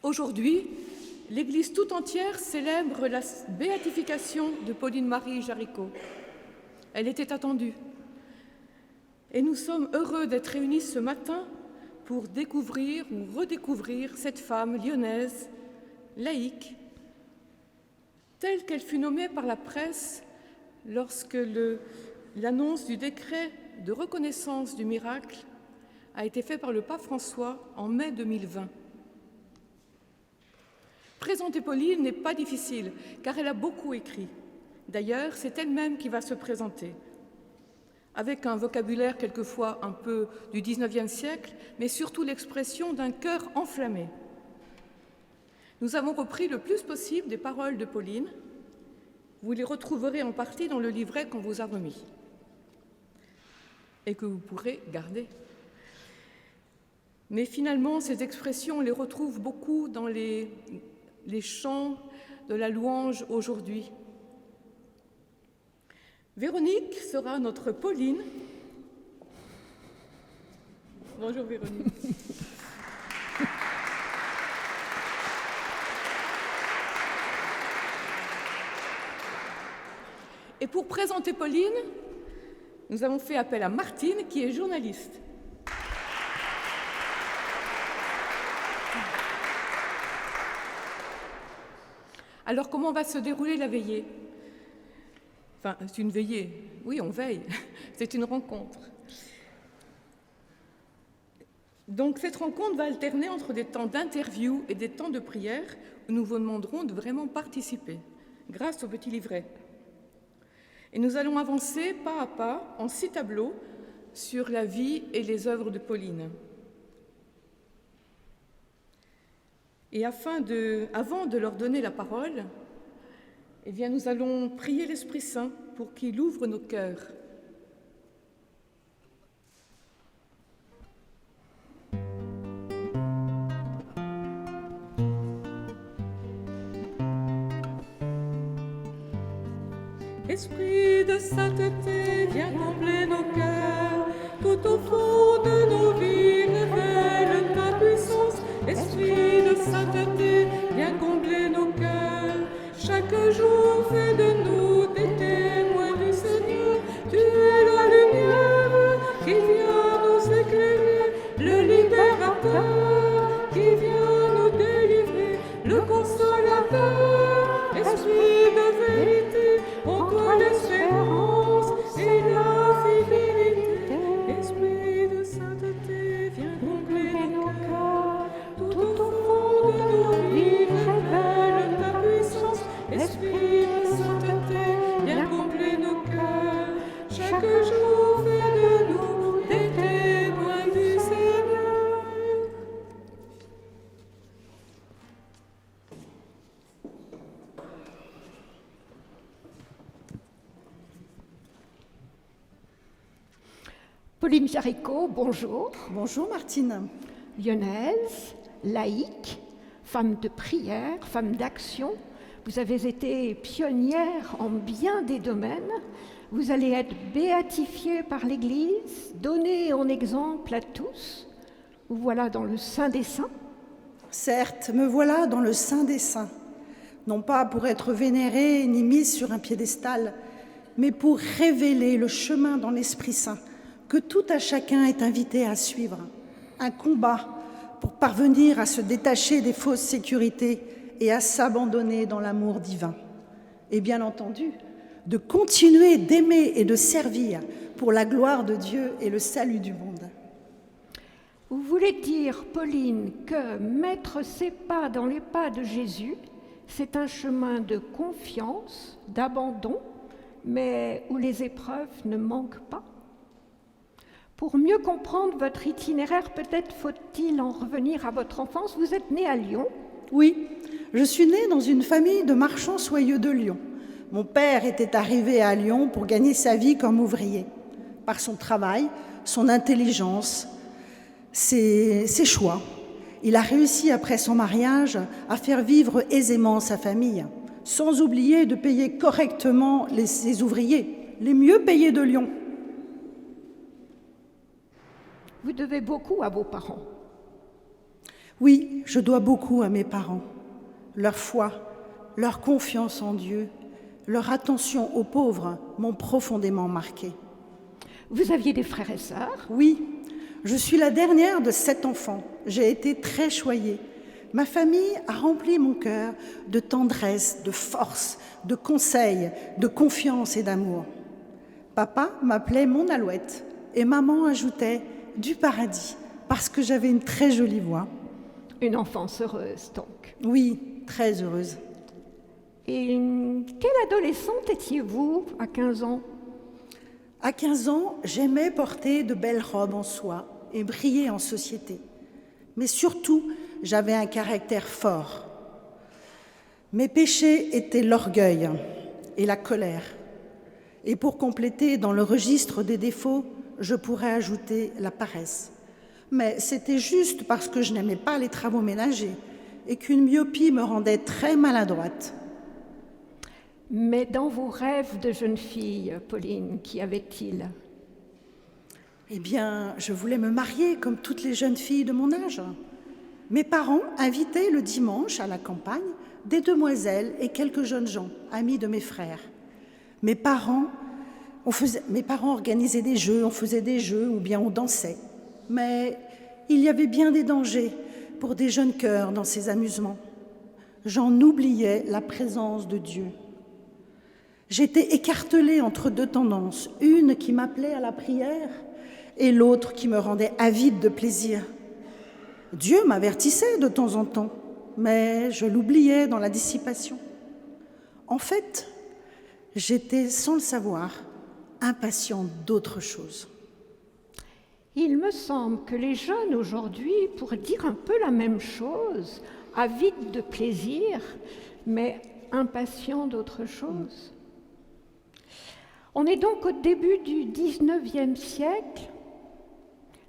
Aujourd'hui, l'Église tout entière célèbre la béatification de Pauline-Marie Jaricot. Elle était attendue. Et nous sommes heureux d'être réunis ce matin pour découvrir ou redécouvrir cette femme lyonnaise, laïque, telle qu'elle fut nommée par la presse lorsque l'annonce du décret de reconnaissance du miracle a été faite par le pape François en mai 2020. Présenter Pauline n'est pas difficile, car elle a beaucoup écrit. D'ailleurs, c'est elle-même qui va se présenter, avec un vocabulaire quelquefois un peu du XIXe siècle, mais surtout l'expression d'un cœur enflammé. Nous avons repris le plus possible des paroles de Pauline. Vous les retrouverez en partie dans le livret qu'on vous a remis et que vous pourrez garder. Mais finalement, ces expressions, on les retrouve beaucoup dans les chants de la louange aujourd'hui. Véronique sera notre Pauline. Bonjour Véronique. Et pour présenter Pauline, nous avons fait appel à Martine, qui est journaliste. Alors, comment va se dérouler la veillée? Enfin, c'est une veillée. Oui, on veille. C'est une rencontre. Donc, cette rencontre va alterner entre des temps d'interview et des temps de prière où nous vous demanderons de vraiment participer, grâce au petit livret. Et nous allons avancer pas à pas en 6 tableaux sur la vie et les œuvres de Pauline. Et avant de leur donner la parole, eh bien, nous allons prier l'Esprit Saint pour qu'il ouvre nos cœurs. Esprit de sainteté, viens combler nos cœurs, tout au fond de nos vies, révèle ta puissance. Esprit de sainteté, viens combler nos cœurs, chaque jour fais de nous des témoins du Seigneur. Tu es la lumière qui vient nous éclairer, le libérateur qui vient nous délivrer, le consolateur, esprit de vérité, en toi l'espérance et la fidélité. Esprit de sainteté, viens combler nos cœurs, tout au fond de nos vies, révèle ta puissance. Esprit de sainteté, viens combler nos cœurs, chaque jour fais de nous des témoins du Seigneur. Pauline Jaricot, bonjour. Bonjour Martine. Lyonnaise, laïque, femme de prière, femme d'action. Vous avez été pionnière en bien des domaines. Vous allez être béatifiée par l'Église, donnée en exemple à tous. Vous voilà dans le Saint des Saints. Certes, me voilà dans le Saint des Saints, non pas pour être vénérée ni mise sur un piédestal, mais pour révéler le chemin dans l'Esprit Saint que tout à chacun est invité à suivre. Un combat pour parvenir à se détacher des fausses sécurités et à s'abandonner dans l'amour divin. Et bien entendu, de continuer d'aimer et de servir pour la gloire de Dieu et le salut du monde. Vous voulez dire, Pauline, que mettre ses pas dans les pas de Jésus, c'est un chemin de confiance, d'abandon, mais où les épreuves ne manquent pas? Pour mieux comprendre votre itinéraire, peut-être faut-il en revenir à votre enfance. Vous êtes née à Lyon. Oui, je suis née dans une famille de marchands soyeux de Lyon. Mon père était arrivé à Lyon pour gagner sa vie comme ouvrier. Par son travail, son intelligence, ses choix, il a réussi après son mariage à faire vivre aisément sa famille, sans oublier de payer correctement ses ouvriers, les mieux payés de Lyon. Vous devez beaucoup à vos parents. Oui, je dois beaucoup à mes parents. Leur foi, leur confiance en Dieu, leur attention aux pauvres m'ont profondément marquée. Vous aviez des frères et sœurs? Oui, je suis la dernière de 7 enfants. J'ai été très choyée. Ma famille a rempli mon cœur de tendresse, de force, de conseils, de confiance et d'amour. Papa m'appelait mon Alouette et maman ajoutait du paradis parce que j'avais une très jolie voix. Une enfance heureuse, donc. Oui, très heureuse. Et quelle adolescente étiez-vous à 15 ans? À 15 ans, j'aimais porter de belles robes en soie et briller en société. Mais surtout, j'avais un caractère fort. Mes péchés étaient l'orgueil et la colère. Et pour compléter dans le registre des défauts, je pourrais ajouter la paresse. Mais c'était juste parce que je n'aimais pas les travaux ménagers et qu'une myopie me rendait très maladroite. Mais dans vos rêves de jeune fille, Pauline, qu'y avait-il? Eh bien, je voulais me marier comme toutes les jeunes filles de mon âge. Mes parents invitaient le dimanche à la campagne des demoiselles et quelques jeunes gens, amis de mes frères. Mes parents organisaient des jeux, on faisait des jeux ou bien on dansait. Mais il y avait bien des dangers pour des jeunes cœurs dans ces amusements. J'en oubliais la présence de Dieu. J'étais écartelée entre 2 tendances, une qui m'appelait à la prière et l'autre qui me rendait avide de plaisir. Dieu m'avertissait de temps en temps, mais je l'oubliais dans la dissipation. En fait, j'étais, sans le savoir, impatiente d'autre chose. Il me semble que les jeunes aujourd'hui pourraient dire un peu la même chose, avides de plaisir, mais impatients d'autre chose. On est donc au début du XIXe siècle.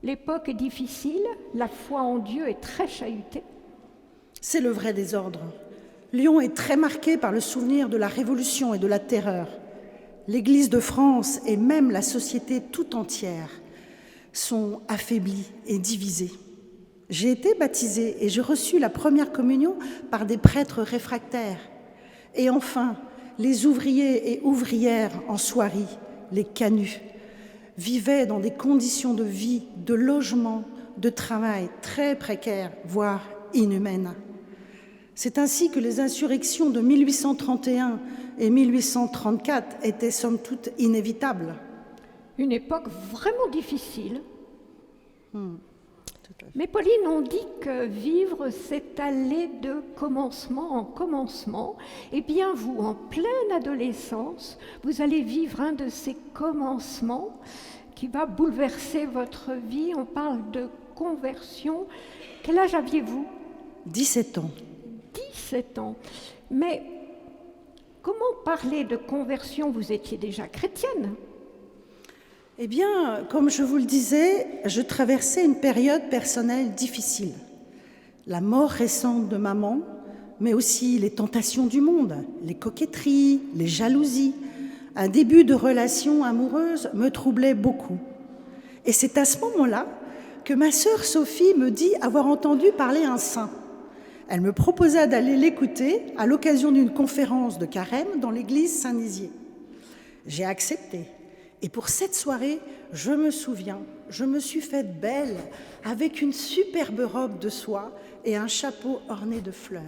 L'époque est difficile, la foi en Dieu est très chahutée. C'est le vrai désordre. Lyon est très marqué par le souvenir de la Révolution et de la Terreur. L'Église de France et même la société tout entière sont affaiblies et divisées. J'ai été baptisée et j'ai reçu la première communion par des prêtres réfractaires. Et enfin, les ouvriers et ouvrières en soierie, les canuts, vivaient dans des conditions de vie, de logement, de travail très précaires, voire inhumaines. C'est ainsi que les insurrections de 1831 et 1834 étaient somme toute inévitables. Une époque vraiment difficile. Mais Pauline, on dit que vivre, c'est aller de commencement en commencement. Eh bien, vous, en pleine adolescence, vous allez vivre un de ces commencements qui va bouleverser votre vie. On parle de conversion. Quel âge aviez-vous? 17 ans. 17 ans. Mais comment parler de conversion? Vous étiez déjà chrétienne. Eh bien, comme je vous le disais, je traversais une période personnelle difficile. La mort récente de maman, mais aussi les tentations du monde, les coquetteries, les jalousies, un début de relation amoureuse me troublait beaucoup. Et c'est à ce moment-là que ma sœur Sophie me dit avoir entendu parler un saint. Elle me proposa d'aller l'écouter à l'occasion d'une conférence de carême dans l'église Saint-Nizier. J'ai accepté. Et pour cette soirée, je me souviens, je me suis faite belle avec une superbe robe de soie et un chapeau orné de fleurs.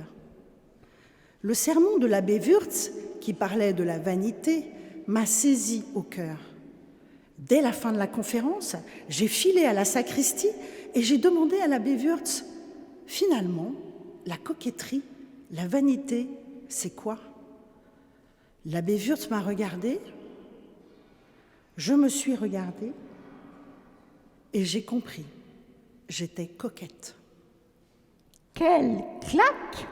Le sermon de l'abbé Wurtz, qui parlait de la vanité, m'a saisie au cœur. Dès la fin de la conférence, j'ai filé à la sacristie et j'ai demandé à l'abbé Wurtz, finalement, la coquetterie, la vanité, c'est quoi? L'abbé Wurtz m'a regardée. Je me suis regardée et j'ai compris. J'étais coquette. Quelle claque!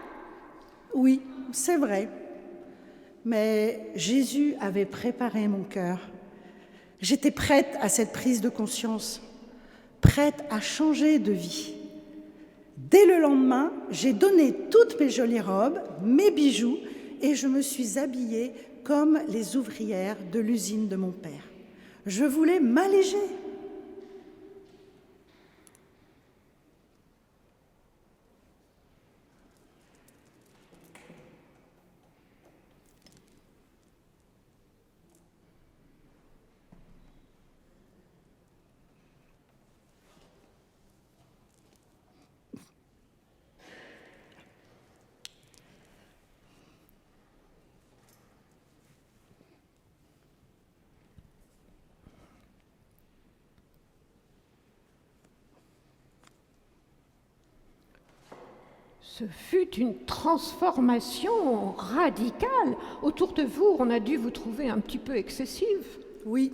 Oui, c'est vrai. Mais Jésus avait préparé mon cœur. J'étais prête à cette prise de conscience, prête à changer de vie. Dès le lendemain, j'ai donné toutes mes jolies robes, mes bijoux, et je me suis habillée comme les ouvrières de l'usine de mon père. Je voulais m'alléger. Ce fut une transformation radicale. Autour de vous, on a dû vous trouver un petit peu excessive. Oui,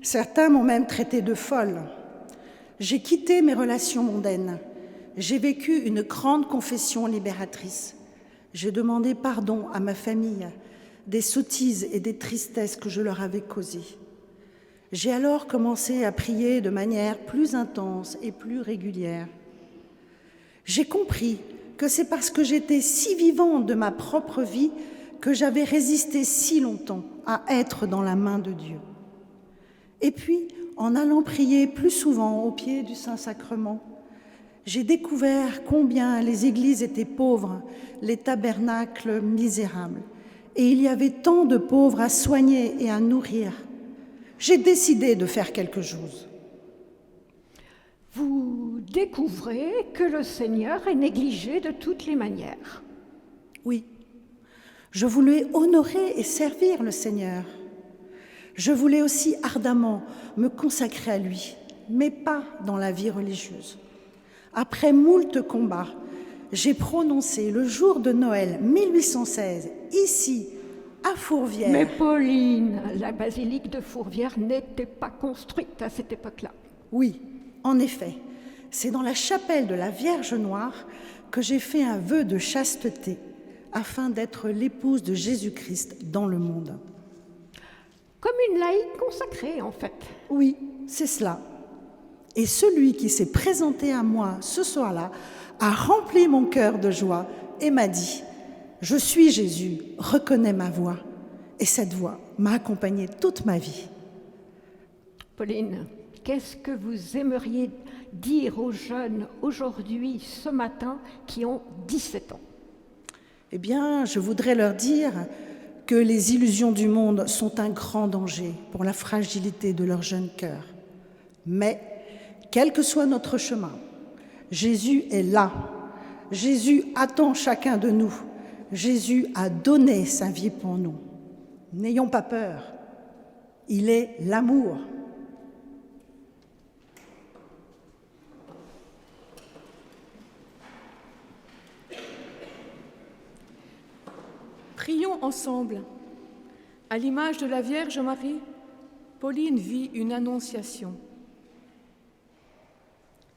certains m'ont même traitée de folle. J'ai quitté mes relations mondaines. J'ai vécu une grande confession libératrice. J'ai demandé pardon à ma famille des sottises et des tristesses que je leur avais causées. J'ai alors commencé à prier de manière plus intense et plus régulière. J'ai compris que c'est parce que j'étais si vivante de ma propre vie que j'avais résisté si longtemps à être dans la main de Dieu. Et puis, en allant prier plus souvent au pied du Saint-Sacrement, j'ai découvert combien les églises étaient pauvres, les tabernacles misérables. Et il y avait tant de pauvres à soigner et à nourrir. J'ai décidé de faire quelque chose. Vous découvrez que le Seigneur est négligé de toutes les manières. Oui, je voulais honorer et servir le Seigneur. Je voulais aussi ardemment me consacrer à lui, mais pas dans la vie religieuse. Après moult combats, j'ai prononcé le jour de Noël 1816, ici, à Fourvière. Mais Pauline, la basilique de Fourvière n'était pas construite à cette époque-là. Oui, en effet, c'est dans la chapelle de la Vierge Noire que j'ai fait un vœu de chasteté afin d'être l'épouse de Jésus-Christ dans le monde. Comme une laïque consacrée, en fait. Oui, c'est cela. Et celui qui s'est présenté à moi ce soir-là a rempli mon cœur de joie et m'a dit « Je suis Jésus, reconnais ma voix ». Et cette voix m'a accompagnée toute ma vie. Pauline, qu'est-ce que vous aimeriez dire aux jeunes aujourd'hui, ce matin, qui ont 17 ans? Eh bien, je voudrais leur dire que les illusions du monde sont un grand danger pour la fragilité de leur jeune cœur. Mais, quel que soit notre chemin, Jésus est là. Jésus attend chacun de nous. Jésus a donné sa vie pour nous. N'ayons pas peur. Il est l'amour. Prions ensemble. À l'image de la Vierge Marie, Pauline vit une annonciation.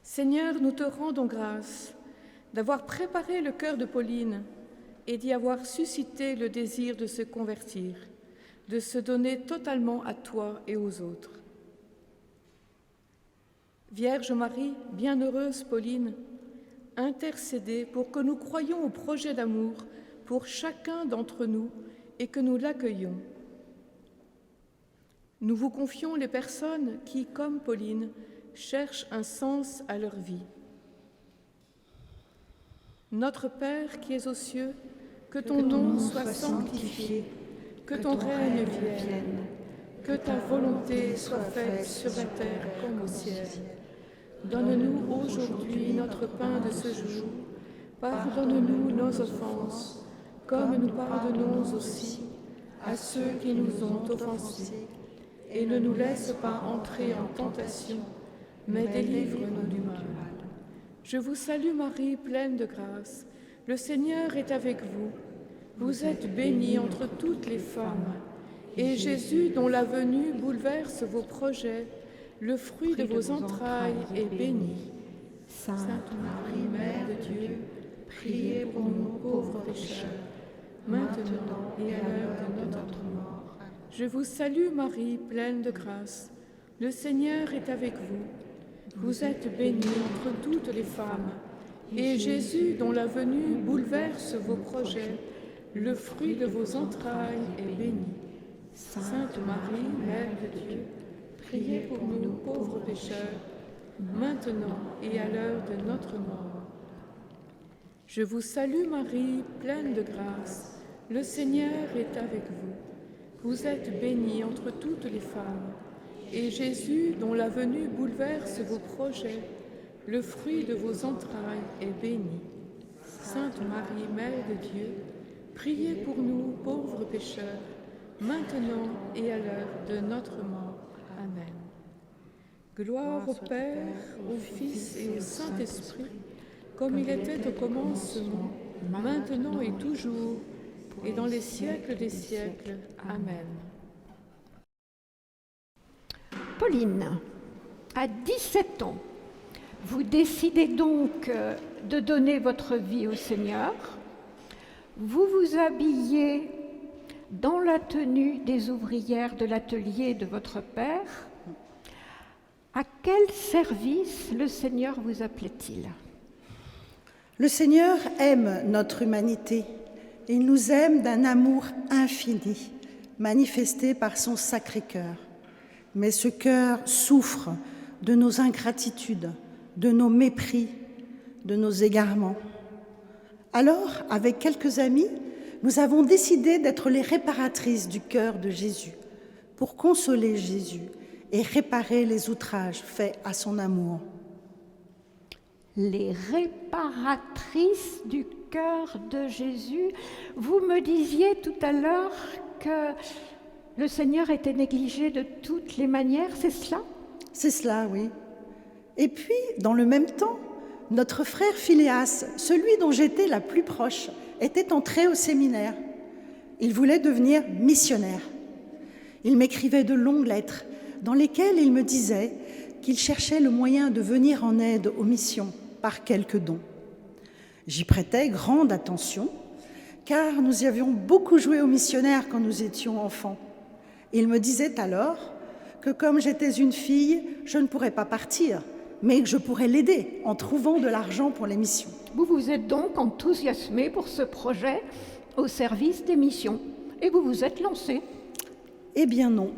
Seigneur, nous te rendons grâce d'avoir préparé le cœur de Pauline et d'y avoir suscité le désir de se convertir, de se donner totalement à toi et aux autres. Vierge Marie, bienheureuse Pauline, intercédez pour que nous croyions au projet d'amour pour chacun d'entre nous et que nous l'accueillions. Nous vous confions les personnes qui, comme Pauline, cherchent un sens à leur vie. Notre Père qui es aux cieux, que ton nom soit sanctifié, que ton règne vienne, que ta volonté soit faite sur la terre comme au ciel. Donne-nous aujourd'hui notre pain de ce jour. Pardonne-nous nos offenses, comme nous pardonnons aussi à ceux qui nous ont offensés. Et ne nous laisse pas entrer en tentation, mais délivre-nous du mal. Je vous salue Marie, pleine de grâce. Le Seigneur est avec vous. Vous êtes bénie entre toutes les femmes. Et Jésus, dont la venue bouleverse vos projets, le fruit de vos entrailles est béni. Sainte Marie, Mère de Dieu, priez pour nous pauvres pécheurs, maintenant et à l'heure de notre mort. Je vous salue Marie, pleine de grâce. Le Seigneur est avec vous. Vous êtes bénie entre toutes les femmes. Et Jésus, dont la venue bouleverse vos projets, le fruit de vos entrailles est béni. Sainte Marie, Mère de Dieu, priez pour nous pauvres pécheurs, maintenant et à l'heure de notre mort. Je vous salue Marie, pleine de grâce. Le Seigneur est avec vous. Vous êtes bénie entre toutes les femmes. Et Jésus, dont la venue bouleverse vos projets, le fruit de vos entrailles est béni. Sainte Marie, Mère de Dieu, priez pour nous pauvres pécheurs, maintenant et à l'heure de notre mort. Amen. Gloire au Père, au Fils et au Saint-Esprit, comme il était au commencement, maintenant et toujours, et dans les siècles des siècles. Amen. Pauline, à 17 ans, vous décidez donc de donner votre vie au Seigneur. Vous vous habillez dans la tenue des ouvrières de l'atelier de votre père. À quel service le Seigneur vous appelait-il ? Le Seigneur aime notre humanité. Il nous aime d'un amour infini, manifesté par son sacré cœur. Mais ce cœur souffre de nos ingratitudes, de nos mépris, de nos égarements. Alors, avec quelques amis, nous avons décidé d'être les réparatrices du cœur de Jésus, pour consoler Jésus et réparer les outrages faits à son amour. Les réparatrices du cœur de Jésus. Vous me disiez tout à l'heure que le Seigneur était négligé de toutes les manières, c'est cela ? C'est cela, oui. Et puis, dans le même temps, notre frère Philéas, celui dont j'étais la plus proche, était entré au séminaire. Il voulait devenir missionnaire. Il m'écrivait de longues lettres dans lesquelles il me disait qu'il cherchait le moyen de venir en aide aux missions par quelques dons. J'y prêtais grande attention, car nous y avions beaucoup joué aux missionnaires quand nous étions enfants. Il me disait alors que comme j'étais une fille, je ne pourrais pas partir, mais que je pourrais l'aider en trouvant de l'argent pour les missions. Vous vous êtes donc enthousiasmé pour ce projet au service des missions et vous vous êtes lancé. Eh bien non.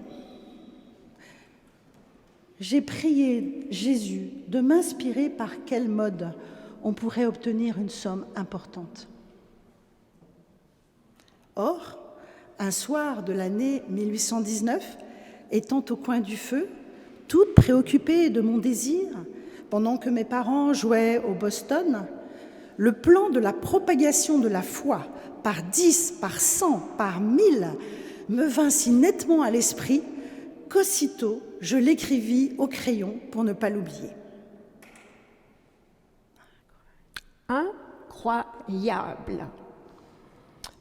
J'ai prié Jésus de m'inspirer par quel mode on pourrait obtenir une somme importante. Or, un soir de l'année 1819, étant au coin du feu, toute préoccupée de mon désir, pendant que mes parents jouaient au Boston, le plan de la propagation de la foi par 10, par 100, par 1000 me vint si nettement à l'esprit qu'aussitôt je l'écrivis au crayon pour ne pas l'oublier. Incroyable.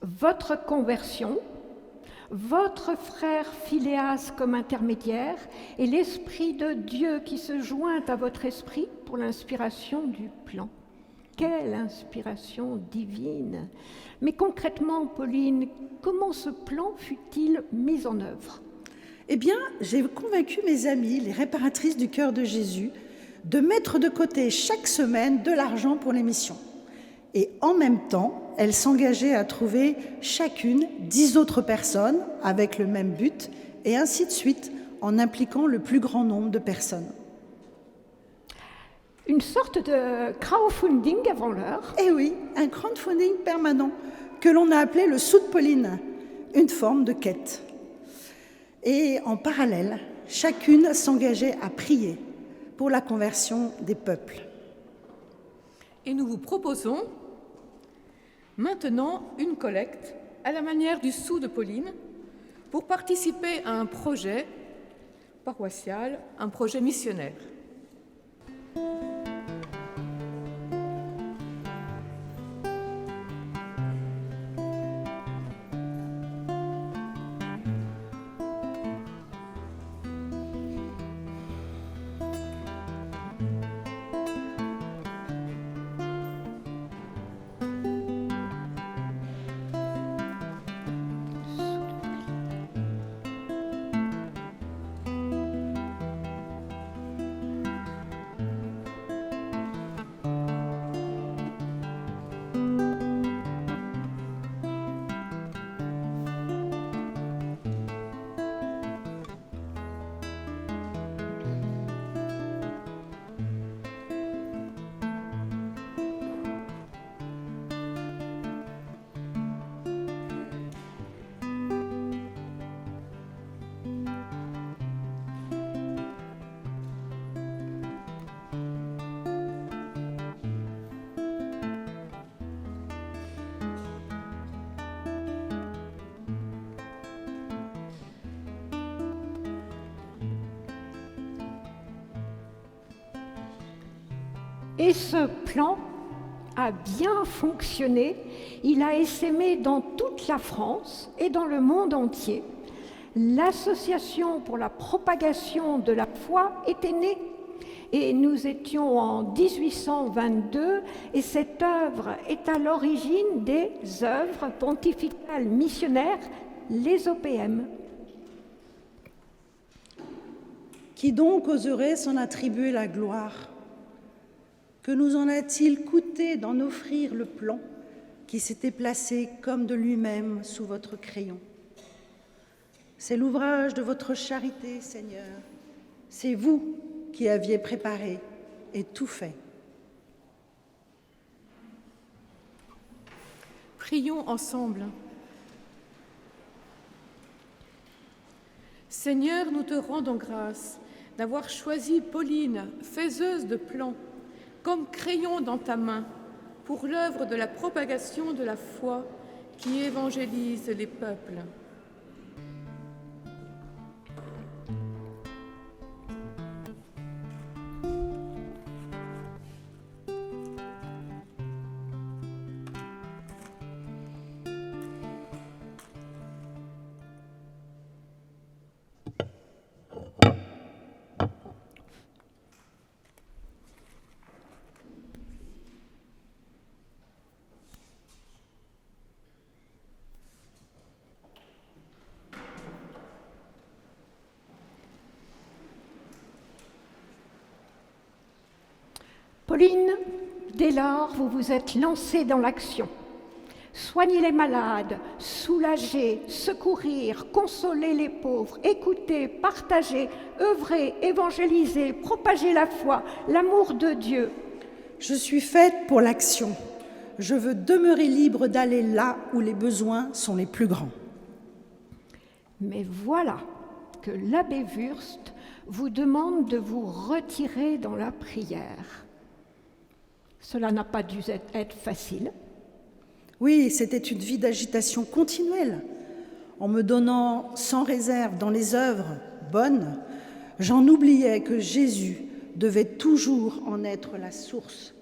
Votre conversion, votre frère Philéas comme intermédiaire et l'Esprit de Dieu qui se joint à votre esprit pour l'inspiration du plan. Quelle inspiration divine! Mais concrètement, Pauline, comment ce plan fut-il mis en œuvre ? Eh bien, j'ai convaincu mes amies, les réparatrices du cœur de Jésus, de mettre de côté chaque semaine de l'argent pour les missions. Et en même temps, elles s'engageaient à trouver chacune 10 autres personnes avec le même but, et ainsi de suite, en impliquant le plus grand nombre de personnes. Une sorte de crowdfunding avant l'heure. Eh oui, un crowdfunding permanent, que l'on a appelé le Sou de Pauline, une forme de quête. Et en parallèle, chacune s'engageait à prier pour la conversion des peuples. Et nous vous proposons maintenant une collecte à la manière du Sou de Pauline pour participer à un projet paroissial, un projet missionnaire. Et ce plan a bien fonctionné. Il a essaimé dans toute la France et dans le monde entier. L'Association pour la propagation de la foi était née. Et nous étions en 1822 et cette œuvre est à l'origine des œuvres pontificales missionnaires, les OPM. Qui donc oserait s'en attribuer la gloire? Que nous en a-t-il coûté d'en offrir le plan qui s'était placé comme de lui-même sous votre crayon? C'est l'ouvrage de votre charité, Seigneur. C'est vous qui aviez préparé et tout fait. Prions ensemble. Seigneur, nous te rendons grâce d'avoir choisi Pauline, faiseuse de plans, comme crayon dans ta main, pour l'œuvre de la propagation de la foi qui évangélise les peuples. Pauline, dès lors, vous vous êtes lancée dans l'action. Soigner les malades, soulager, secourir, consoler les pauvres, écouter, partager, œuvrer, évangéliser, propager la foi, l'amour de Dieu. Je suis faite pour l'action. Je veux demeurer libre d'aller là où les besoins sont les plus grands. Mais voilà que l'abbé Wurst vous demande de vous retirer dans la prière. Cela n'a pas dû être facile. Oui, c'était une vie d'agitation continuelle. En me donnant sans réserve dans les œuvres bonnes, j'en oubliais que Jésus devait toujours en être la source.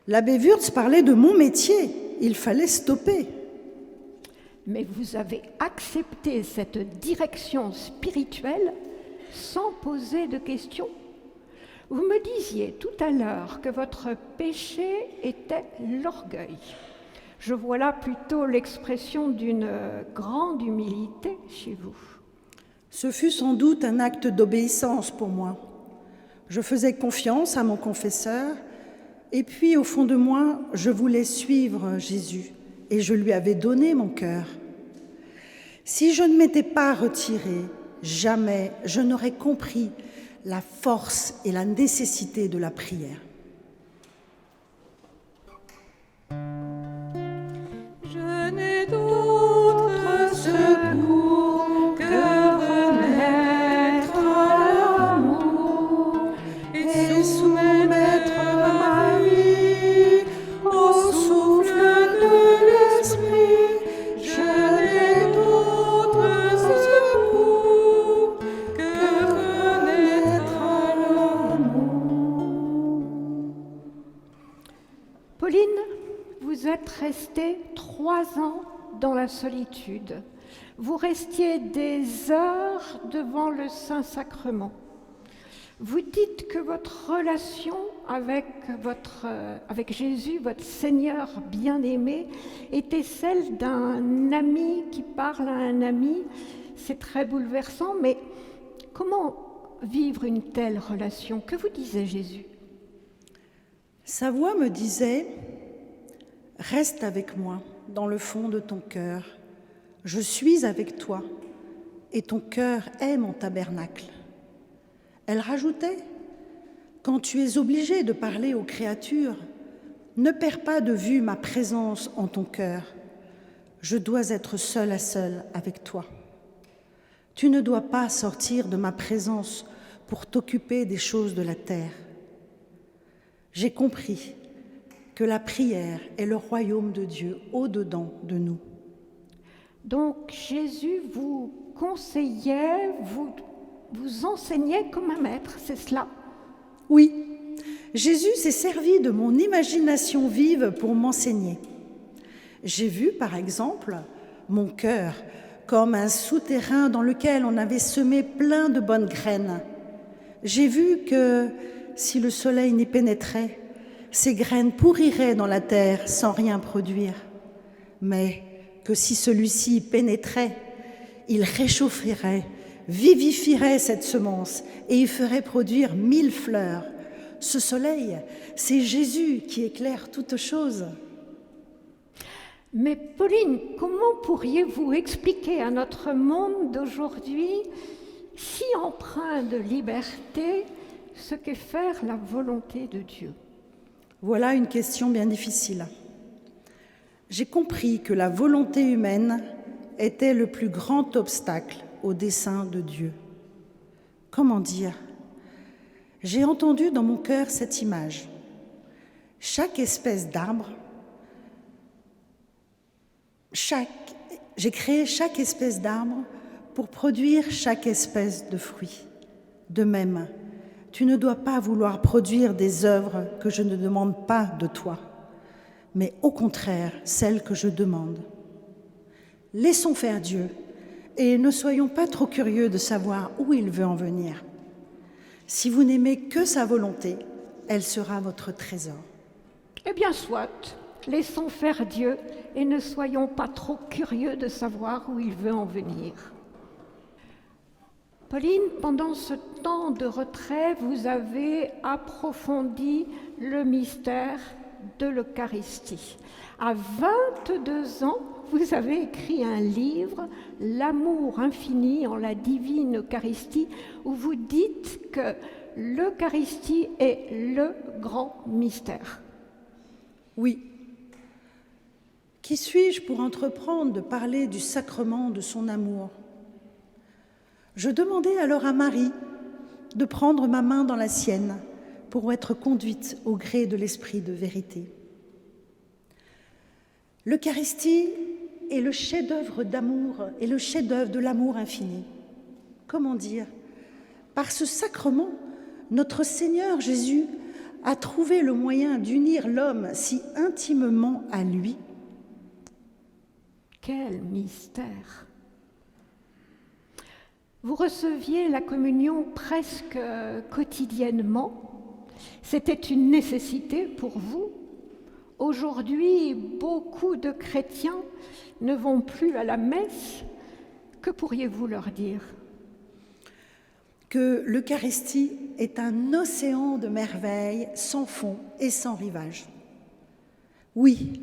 L'abbé Wurtz parlait de mon métier, il fallait stopper. Mais vous avez accepté cette direction spirituelle sans poser de questions. Vous me disiez tout à l'heure que votre péché était l'orgueil. Je vois là plutôt l'expression d'une grande humilité chez vous. Ce fut sans doute un acte d'obéissance pour moi. Je faisais confiance à mon confesseur et puis au fond de moi, je voulais suivre Jésus et je lui avais donné mon cœur. Si je ne m'étais pas retirée, jamais je n'aurais compris la force et la nécessité de la prière. Je n'ai d'autre secours que remettre à l'amour et soumettre ma vie au souffle de l'esprit. Je n'ai d'autre secours que remettre à l'amour. Pauline, vous êtes restée 3 ans dans la solitude. Vous restiez des heures devant le Saint-Sacrement. Vous dites que votre relation avec Jésus, votre Seigneur bien-aimé, était celle d'un ami qui parle à un ami. C'est très bouleversant, mais comment vivre une telle relation? Que vous disait Jésus? Sa voix me disait « Reste avec moi dans le fond de ton cœur. Je suis avec toi et ton cœur est mon tabernacle. » Elle rajoutait « Quand tu es obligé de parler aux créatures, ne perds pas de vue ma présence en ton cœur. Je dois être seule à seule avec toi. Tu ne dois pas sortir de ma présence pour t'occuper des choses de la terre. J'ai compris que la prière est le royaume de Dieu au-dedans de nous. » Donc Jésus vous conseillait, vous enseignait comme un maître, c'est cela? Oui, Jésus s'est servi de mon imagination vive pour m'enseigner. J'ai vu, par exemple, mon cœur comme un souterrain dans lequel on avait semé plein de bonnes graines. J'ai vu que si le soleil n'y pénétrait, ces graines pourriraient dans la terre sans rien produire, mais que si celui-ci pénétrait, il réchaufferait, vivifierait cette semence et y ferait produire 1000 fleurs. Ce soleil, c'est Jésus qui éclaire toutes choses. Mais Pauline, comment pourriez-vous expliquer à notre monde d'aujourd'hui, si empreint de liberté, ce qu'est faire la volonté de Dieu? Voilà une question bien difficile. J'ai compris que la volonté humaine était le plus grand obstacle au dessein de Dieu. Comment dire? J'ai entendu dans mon cœur cette image. Chaque espèce d'arbre, j'ai créé chaque espèce d'arbre pour produire chaque espèce de fruit. De même, tu ne dois pas vouloir produire des œuvres que je ne demande pas de toi, mais au contraire, celles que je demande. Laissons faire Dieu et ne soyons pas trop curieux de savoir où il veut en venir. Si vous n'aimez que sa volonté, elle sera votre trésor. Eh bien, soit, laissons faire Dieu et ne soyons pas trop curieux de savoir où il veut en venir. Pauline, pendant ce temps de retrait, vous avez approfondi le mystère de l'Eucharistie. À 22 ans, vous avez écrit un livre, L'amour infini en la divine Eucharistie, où vous dites que l'Eucharistie est le grand mystère. Oui. Qui suis-je pour entreprendre de parler du sacrement de son amour? Je demandai alors à Marie de prendre ma main dans la sienne pour être conduite au gré de l'esprit de vérité. L'Eucharistie est le chef-d'œuvre d'amour et le chef-d'œuvre de l'amour infini. Comment dire? Par ce sacrement, notre Seigneur Jésus a trouvé le moyen d'unir l'homme si intimement à lui. Quel mystère! Vous receviez la communion presque quotidiennement. C'était une nécessité pour vous. Aujourd'hui, beaucoup de chrétiens ne vont plus à la messe. Que pourriez-vous leur dire? Que l'Eucharistie est un océan de merveilles sans fond et sans rivage. Oui,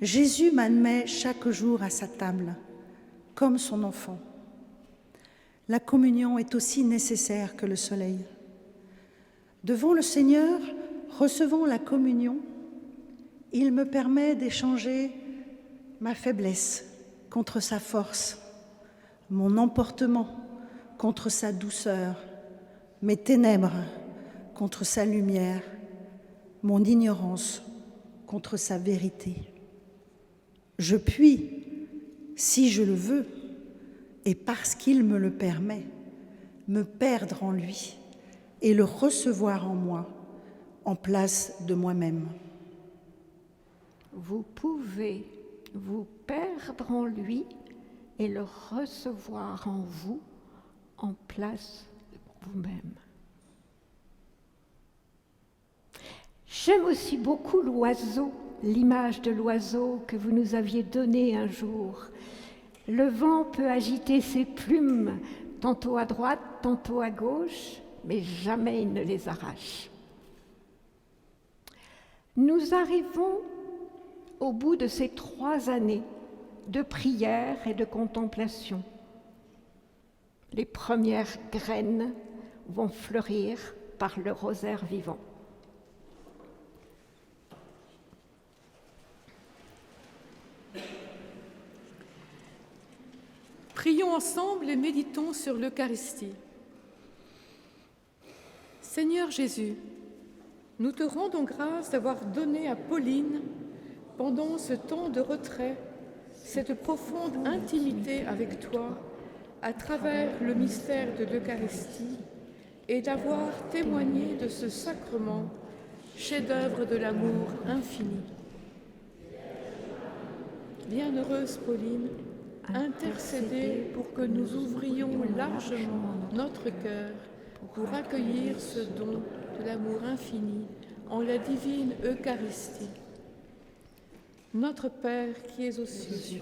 Jésus m'admet chaque jour à sa table, comme son enfant. La communion est aussi nécessaire que le soleil. Devant le Seigneur, recevant la communion, il me permet d'échanger ma faiblesse contre sa force, mon emportement contre sa douceur, mes ténèbres contre sa lumière, mon ignorance contre sa vérité. Je puis, si je le veux, et parce qu'il me le permet, me perdre en lui et le recevoir en moi, en place de moi-même. Vous pouvez vous perdre en lui et le recevoir en vous, en place de vous-même. J'aime aussi beaucoup l'oiseau, l'image de l'oiseau que vous nous aviez donnée un jour. Le vent peut agiter ses plumes, tantôt à droite, tantôt à gauche, mais jamais il ne les arrache. Nous arrivons au bout de ces 3 années de prière et de contemplation. Les premières graines vont fleurir par le rosaire vivant. Prions ensemble et méditons sur l'Eucharistie. Seigneur Jésus, nous te rendons grâce d'avoir donné à Pauline, pendant ce temps de retrait, cette profonde intimité avec toi à travers le mystère de l'Eucharistie et d'avoir témoigné de ce sacrement chef-d'œuvre de l'amour infini. Bienheureuse Pauline, intercédez pour que nous ouvrions largement notre cœur pour accueillir ce don de l'amour infini en la divine Eucharistie. Notre Père qui es aux cieux,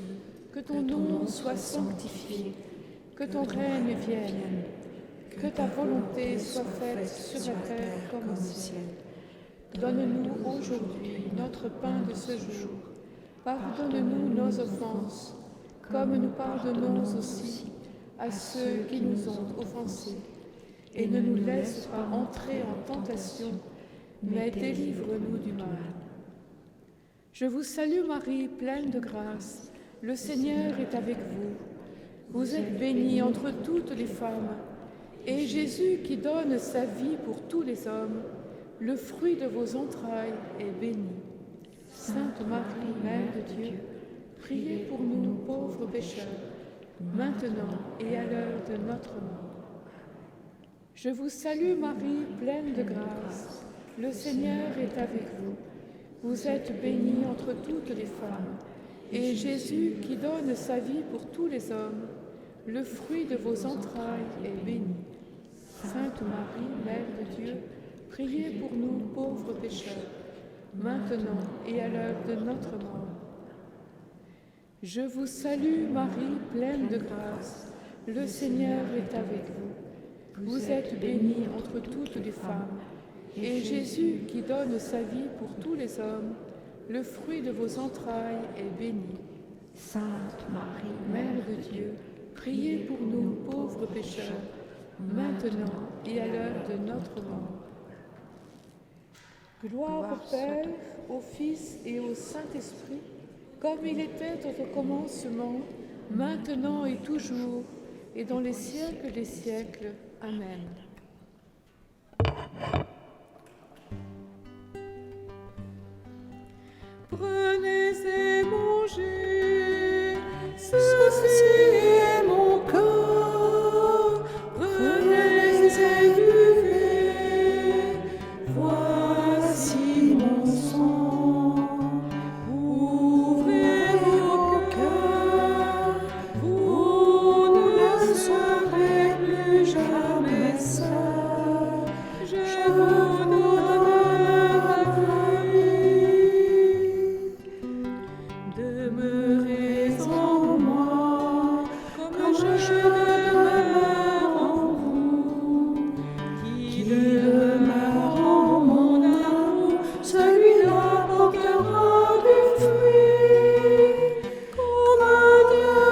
que ton nom soit sanctifié, que ton règne vienne, que ta volonté soit faite sur la terre comme au ciel. Donne-nous aujourd'hui notre pain de ce jour. Pardonne-nous nos offenses, comme nous pardonnons aussi à ceux qui nous ont offensés. Et ne nous laisse pas entrer en tentation, mais délivre-nous du mal. Je vous salue Marie, pleine de grâce. Le Seigneur est avec vous. Vous êtes bénie entre toutes les femmes, et Jésus, qui donne sa vie pour tous les hommes, le fruit de vos entrailles est béni. Sainte Marie, Mère de Dieu, priez pour nous pauvres pécheurs, maintenant et à l'heure de notre mort. Je vous salue Marie, pleine de grâce. Le Seigneur est avec vous. Vous êtes bénie entre toutes les femmes, et Jésus, qui donne sa vie pour tous les hommes, le fruit de vos entrailles est béni. Sainte Marie, Mère de Dieu, priez pour nous pauvres pécheurs, maintenant et à l'heure de notre mort. Je vous salue Marie, pleine de grâce. Le Seigneur est avec vous. Vous êtes bénie entre toutes les femmes, et Jésus, qui donne sa vie pour tous les hommes, le fruit de vos entrailles est béni. Sainte Marie, Mère de Dieu, priez pour nous pauvres pécheurs, maintenant et à l'heure de notre mort. Gloire au Père, au Fils et au Saint-Esprit, comme il était au commencement, maintenant et toujours, et dans les siècles des siècles. Amen. Prenez et mangez, ceci est mon corps. Prenez et buvez, voici mon sang. Ouvrez vos cœurs, vous ne serez plus jamais seuls. Je vous donne ma vie. Demeurez en moi, comme je demeure en vous. Qui demeure en mon amour, celui-là portera du fruit. Comme Dieu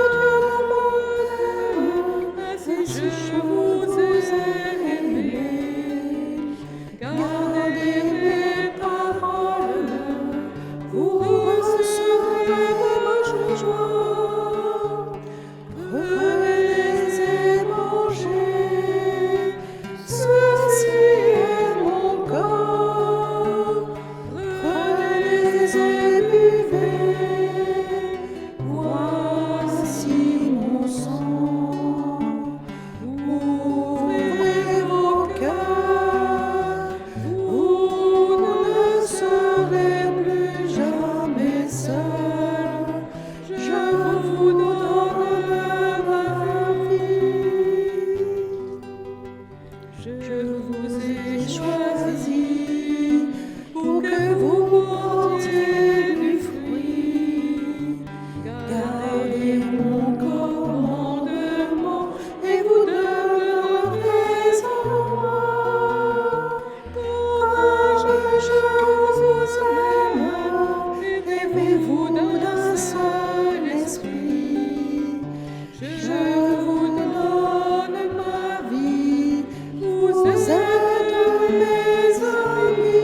m'aime, ainsi je vous ai aimé. Gardez mes paroles, vous recevrez ma joie. Prenez et mangez, ceci est mon corps. Prenez et buvez, voici mon sang. Ouvrez vos cœurs, vous ne serez plus jamais seuls. Je vous donne ma vie. Je vous ai choisi pour que vous portiez du fruit. Gardez mon commandement et vous demeurerez en moi. Comme je vous aime, rêvez-vous d'un seul esprit. Je vous donne ma vie, vous êtes mes amis.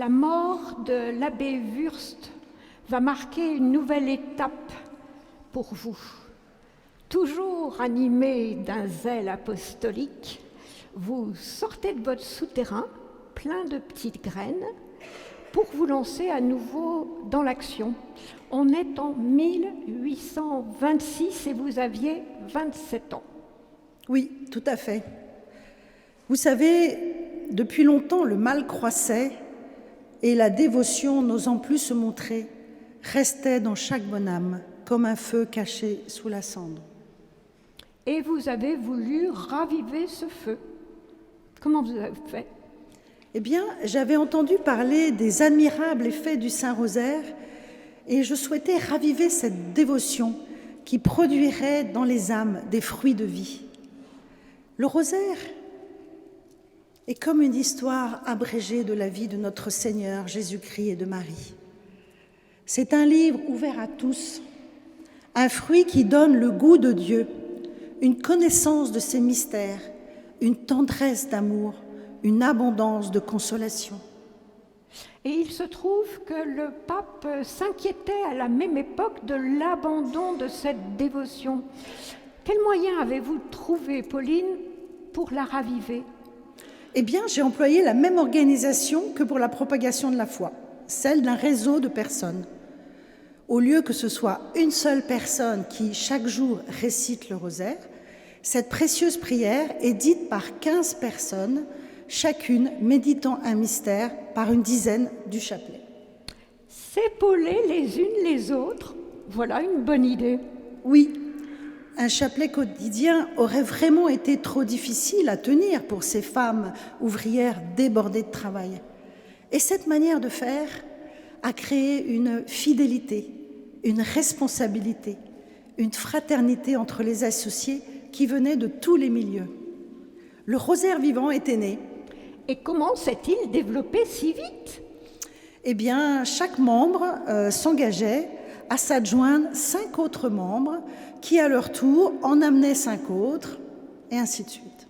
La mort de l'abbé Wurst va marquer une nouvelle étape pour vous. Toujours animé d'un zèle apostolique, vous sortez de votre souterrain, plein de petites graines, pour vous lancer à nouveau dans l'action. On est en 1826 et vous aviez 27 ans. Oui, tout à fait. Vous savez, depuis longtemps, le mal croissait et la dévotion, n'osant plus se montrer, restait dans chaque bonne âme, comme un feu caché sous la cendre. Et vous avez voulu raviver ce feu. Comment vous avez fait ? Eh bien, j'avais entendu parler des admirables effets du Saint-Rosaire et je souhaitais raviver cette dévotion qui produirait dans les âmes des fruits de vie. Le rosaire est comme une histoire abrégée de la vie de notre Seigneur Jésus-Christ et de Marie. C'est un livre ouvert à tous, un fruit qui donne le goût de Dieu, une connaissance de ses mystères, une tendresse d'amour, une abondance de consolation. Et il se trouve que le pape s'inquiétait à la même époque de l'abandon de cette dévotion. Quels moyens avez-vous trouvé, Pauline, pour la raviver ? Eh bien, j'ai employé la même organisation que pour la propagation de la foi, celle d'un réseau de personnes. Au lieu que ce soit une seule personne qui, chaque jour, récite le rosaire, cette précieuse prière est dite par 15 personnes, chacune méditant un mystère par une dizaine du chapelet. S'épauler les unes les autres, voilà une bonne idée. Oui, un chapelet quotidien aurait vraiment été trop difficile à tenir pour ces femmes ouvrières débordées de travail. Et cette manière de faire a créé une fidélité, une responsabilité, une fraternité entre les associés qui venaient de tous les milieux. Le rosaire vivant était né. Et comment s'est-il développé si vite ? Eh bien, chaque membre s'engageait à s'adjoindre 5 autres membres qui, à leur tour, en amenaient 5 autres, et ainsi de suite.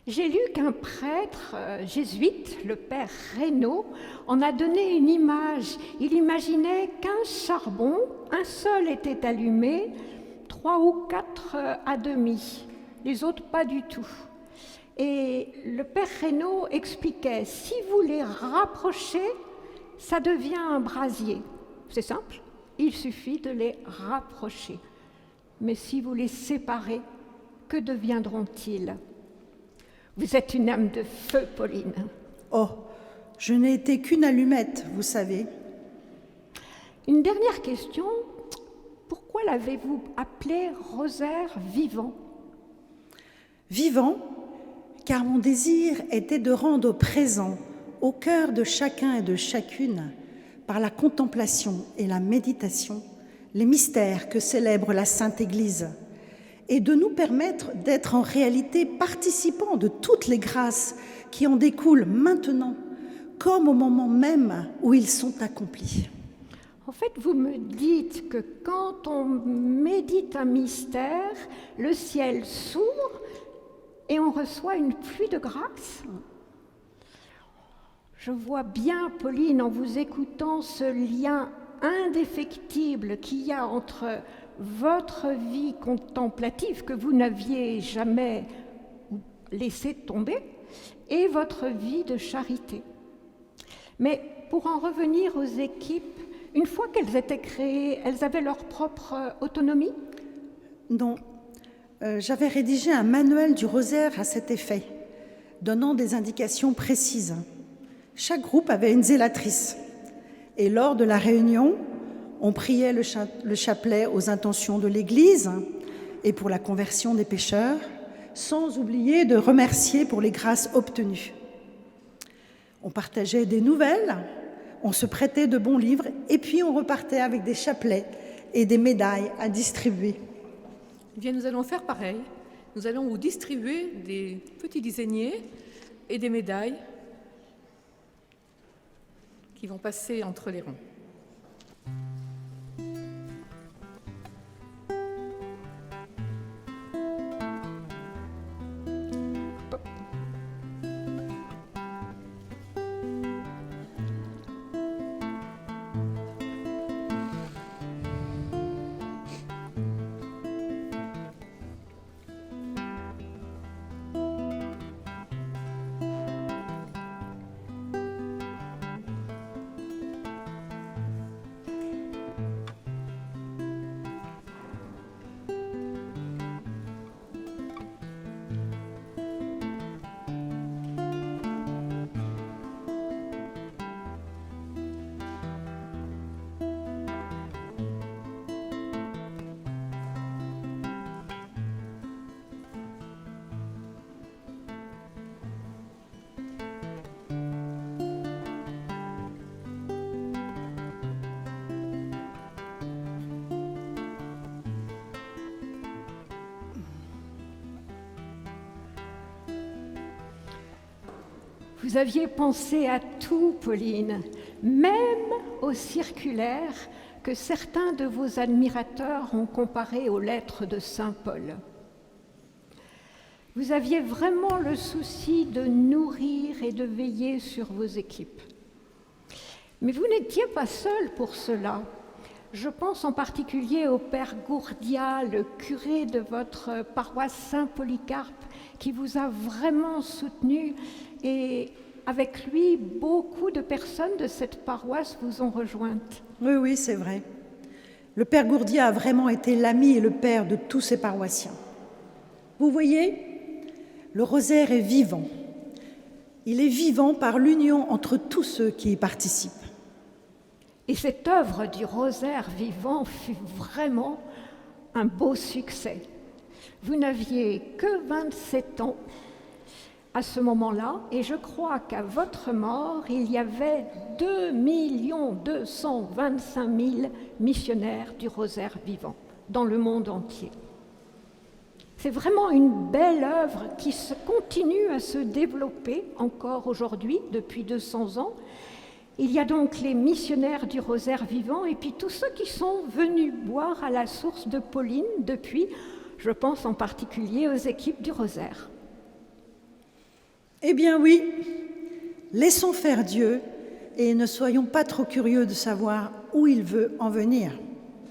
J'ai lu qu'un prêtre jésuite, le père Reynaud, en a donné une image. Il imaginait qu'un charbon, un seul était allumé, 3 ou 4 à demi, les autres pas du tout. Et le père Reynaud expliquait, si vous les rapprochez, ça devient un brasier. C'est simple, il suffit de les rapprocher. Mais si vous les séparez, que deviendront-ils ? Vous êtes une âme de feu, Pauline. Oh, je n'ai été qu'une allumette, vous savez. Une dernière question. Pourquoi l'avez-vous appelé rosaire vivant ? Vivant, car mon désir était de rendre présent au cœur de chacun et de chacune, par la contemplation et la méditation, les mystères que célèbre la Sainte Église, et de nous permettre d'être en réalité participants de toutes les grâces qui en découlent maintenant, comme au moment même où ils sont accomplis. En fait, vous me dites que quand on médite un mystère, le ciel s'ouvre et on reçoit une pluie de grâce. Je vois bien, Pauline, en vous écoutant, ce lien indéfectible qu'il y a entre votre vie contemplative que vous n'aviez jamais laissé tomber et votre vie de charité. Mais pour en revenir aux équipes, une fois qu'elles étaient créées, elles avaient leur propre autonomie ? Non. J'avais rédigé un manuel du rosaire à cet effet, donnant des indications précises. Chaque groupe avait une zélatrice. Et lors de la réunion, on priait le chapelet aux intentions de l'Église et pour la conversion des pécheurs, sans oublier de remercier pour les grâces obtenues. On partageait des nouvelles, on se prêtait de bons livres et puis on repartait avec des chapelets et des médailles à distribuer. Eh bien, nous allons faire pareil. Nous allons vous distribuer des petits dizainiers et des médailles qui vont passer entre les rangs. Vous aviez pensé à tout, Pauline, même au circulaire que certains de vos admirateurs ont comparé aux lettres de Saint Paul. Vous aviez vraiment le souci de nourrir et de veiller sur vos équipes. Mais vous n'étiez pas seul pour cela. Je pense en particulier au père Gourdia, le curé de votre paroisse Saint-Polycarpe, qui vous a vraiment soutenu, et avec lui, beaucoup de personnes de cette paroisse vous ont rejointe. Oui, c'est vrai. Le père Gourdia a vraiment été l'ami et le père de tous ses paroissiens. Vous voyez, le rosaire est vivant. Il est vivant par l'union entre tous ceux qui y participent. Et cette œuvre du rosaire vivant fut vraiment un beau succès. Vous n'aviez que 27 ans à ce moment-là, et je crois qu'à votre mort, il y avait 2 225 000 missionnaires du rosaire vivant dans le monde entier. C'est vraiment une belle œuvre qui continue à se développer encore aujourd'hui, depuis 200 ans. Il y a donc les missionnaires du rosaire vivant et puis tous ceux qui sont venus boire à la source de Pauline depuis, je pense en particulier aux équipes du rosaire. Eh bien oui, laissons faire Dieu et ne soyons pas trop curieux de savoir où il veut en venir.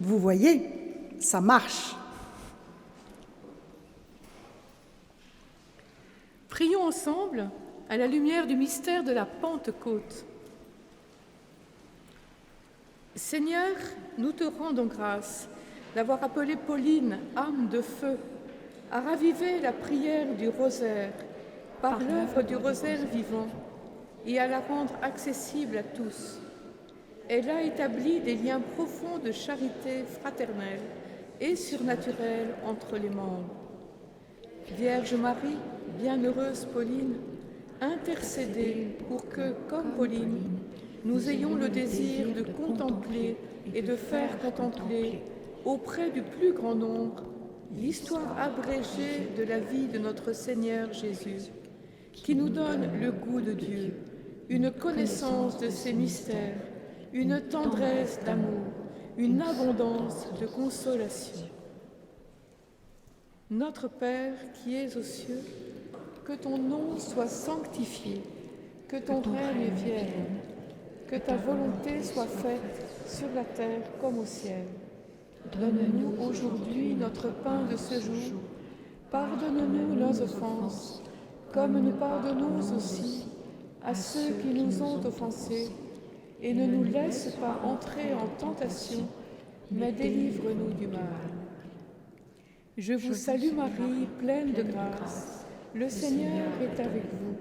Vous voyez, ça marche. Prions ensemble à la lumière du mystère de la Pentecôte. Seigneur, nous te rendons grâce d'avoir appelé Pauline, âme de feu, à raviver la prière du rosaire par l'œuvre du rosaire vivant et à la rendre accessible à tous. Elle a établi des liens profonds de charité fraternelle et surnaturelle entre les membres. Vierge Marie, bienheureuse Pauline, intercédez pour que, comme Pauline, nous ayons le désir de contempler et de faire contempler auprès du plus grand nombre l'histoire abrégée de la vie de notre Seigneur Jésus, qui nous donne le goût de Dieu, une connaissance de ses mystères, une tendresse d'amour, une abondance de consolation. Notre Père qui es aux cieux, que ton nom soit sanctifié, que ton règne vienne, que ta volonté soit faite sur la terre comme au ciel. Donne-nous aujourd'hui notre pain de ce jour. Pardonne-nous nos offenses, comme nous pardonnons aussi à ceux qui nous ont offensés. Et ne nous laisse pas entrer en tentation, mais délivre-nous du mal. Je vous salue Marie, pleine de grâce. Le Seigneur est avec vous.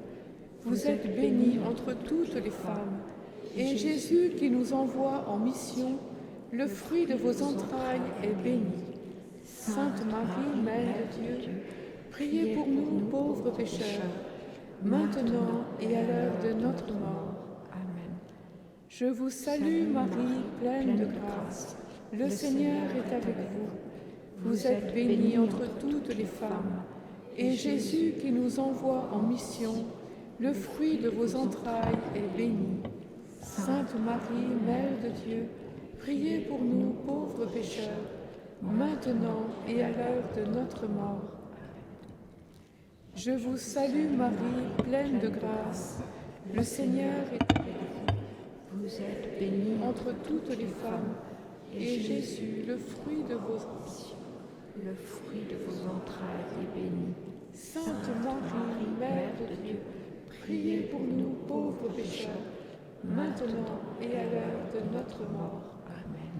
Vous êtes bénie entre toutes les femmes. Et Jésus qui nous envoie en mission, le fruit de vos entrailles est béni. Sainte Marie, Mère de Dieu, priez pour nous pauvres pécheurs, maintenant et à l'heure de notre mort. Amen. Je vous salue Marie, pleine de grâce. Le Seigneur est avec vous. Vous êtes bénie entre toutes les femmes. Et Jésus qui nous envoie en mission, le fruit de vos entrailles est béni. Sainte Marie, Mère de Dieu, priez pour nous pauvres pécheurs, maintenant et à l'heure de notre mort. Je vous salue Marie, pleine de grâce. Le Seigneur est avec vous. Vous êtes bénie entre toutes les femmes, et Jésus, le fruit de vos entrailles, est béni. Sainte Marie, Mère de Dieu, priez pour nous pauvres pécheurs, maintenant et à l'heure de notre mort. Amen.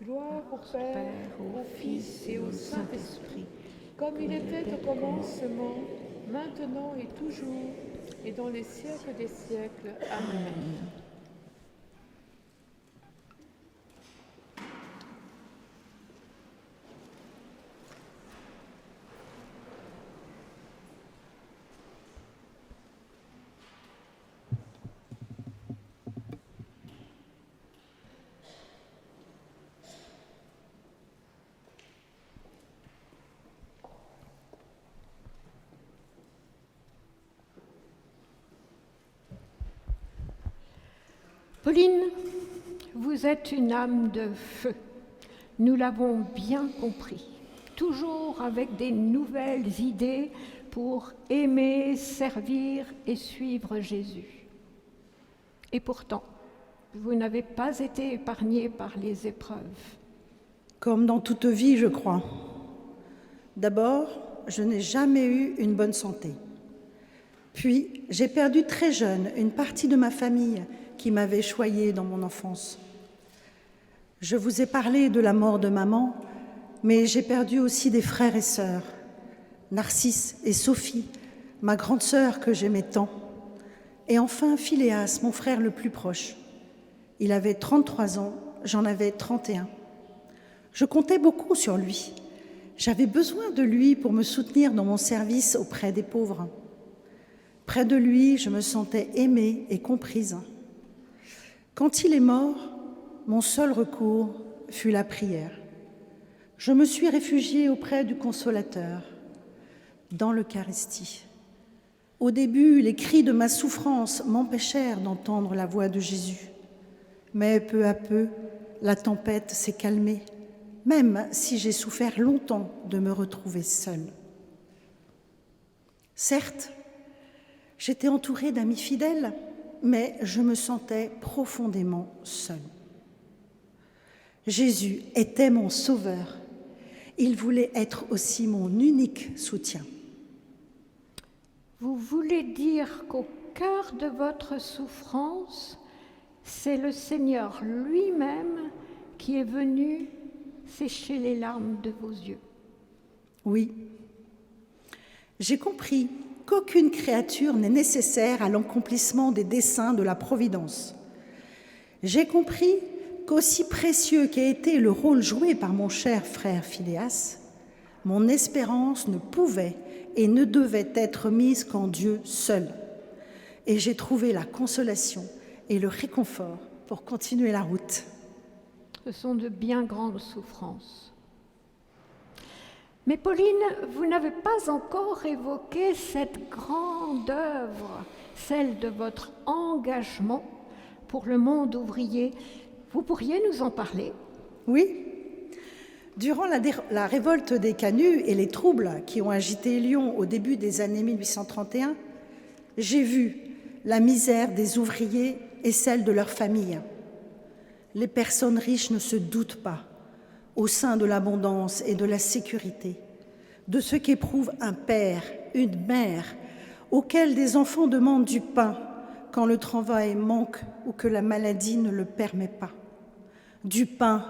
Gloire au Père, au Fils et au Saint-Esprit, comme il était au commencement, maintenant et toujours, et dans les siècles des siècles. Amen. Pauline, vous êtes une âme de feu. Nous l'avons bien compris. Toujours avec des nouvelles idées pour aimer, servir et suivre Jésus. Et pourtant, vous n'avez pas été épargnée par les épreuves. Comme dans toute vie, je crois. D'abord, je n'ai jamais eu une bonne santé. Puis, j'ai perdu très jeune une partie de ma famille qui m'avait choyée dans mon enfance. Je vous ai parlé de la mort de maman, mais j'ai perdu aussi des frères et sœurs. Narcisse et Sophie, ma grande sœur que j'aimais tant. Et enfin Philéas, mon frère le plus proche. Il avait 33 ans, j'en avais 31. Je comptais beaucoup sur lui. J'avais besoin de lui pour me soutenir dans mon service auprès des pauvres. Près de lui, je me sentais aimée et comprise. Quand il est mort, mon seul recours fut la prière. Je me suis réfugiée auprès du Consolateur, dans l'Eucharistie. Au début, les cris de ma souffrance m'empêchèrent d'entendre la voix de Jésus. Mais peu à peu, la tempête s'est calmée, même si j'ai souffert longtemps de me retrouver seule. Certes, j'étais entourée d'amis fidèles, mais je me sentais profondément seule. Jésus était mon sauveur. Il voulait être aussi mon unique soutien. Vous voulez dire qu'au cœur de votre souffrance, c'est le Seigneur lui-même qui est venu sécher les larmes de vos yeux. Oui. J'ai compris qu'aucune créature n'est nécessaire à l'accomplissement des desseins de la Providence. J'ai compris qu'aussi précieux qu'ait été le rôle joué par mon cher frère Philéas, mon espérance ne pouvait et ne devait être mise qu'en Dieu seul. Et j'ai trouvé la consolation et le réconfort pour continuer la route. Ce sont de bien grandes souffrances. Mais Pauline, vous n'avez pas encore évoqué cette grande œuvre, celle de votre engagement pour le monde ouvrier. Vous pourriez nous en parler ? Oui. Durant la révolte des Canuts et les troubles qui ont agité Lyon au début des années 1831, j'ai vu la misère des ouvriers et celle de leurs familles. Les personnes riches ne se doutent pas, au sein de l'abondance et de la sécurité, de ce qu'éprouve un père, une mère, auquel des enfants demandent du pain quand le travail manque ou que la maladie ne le permet pas. Du pain,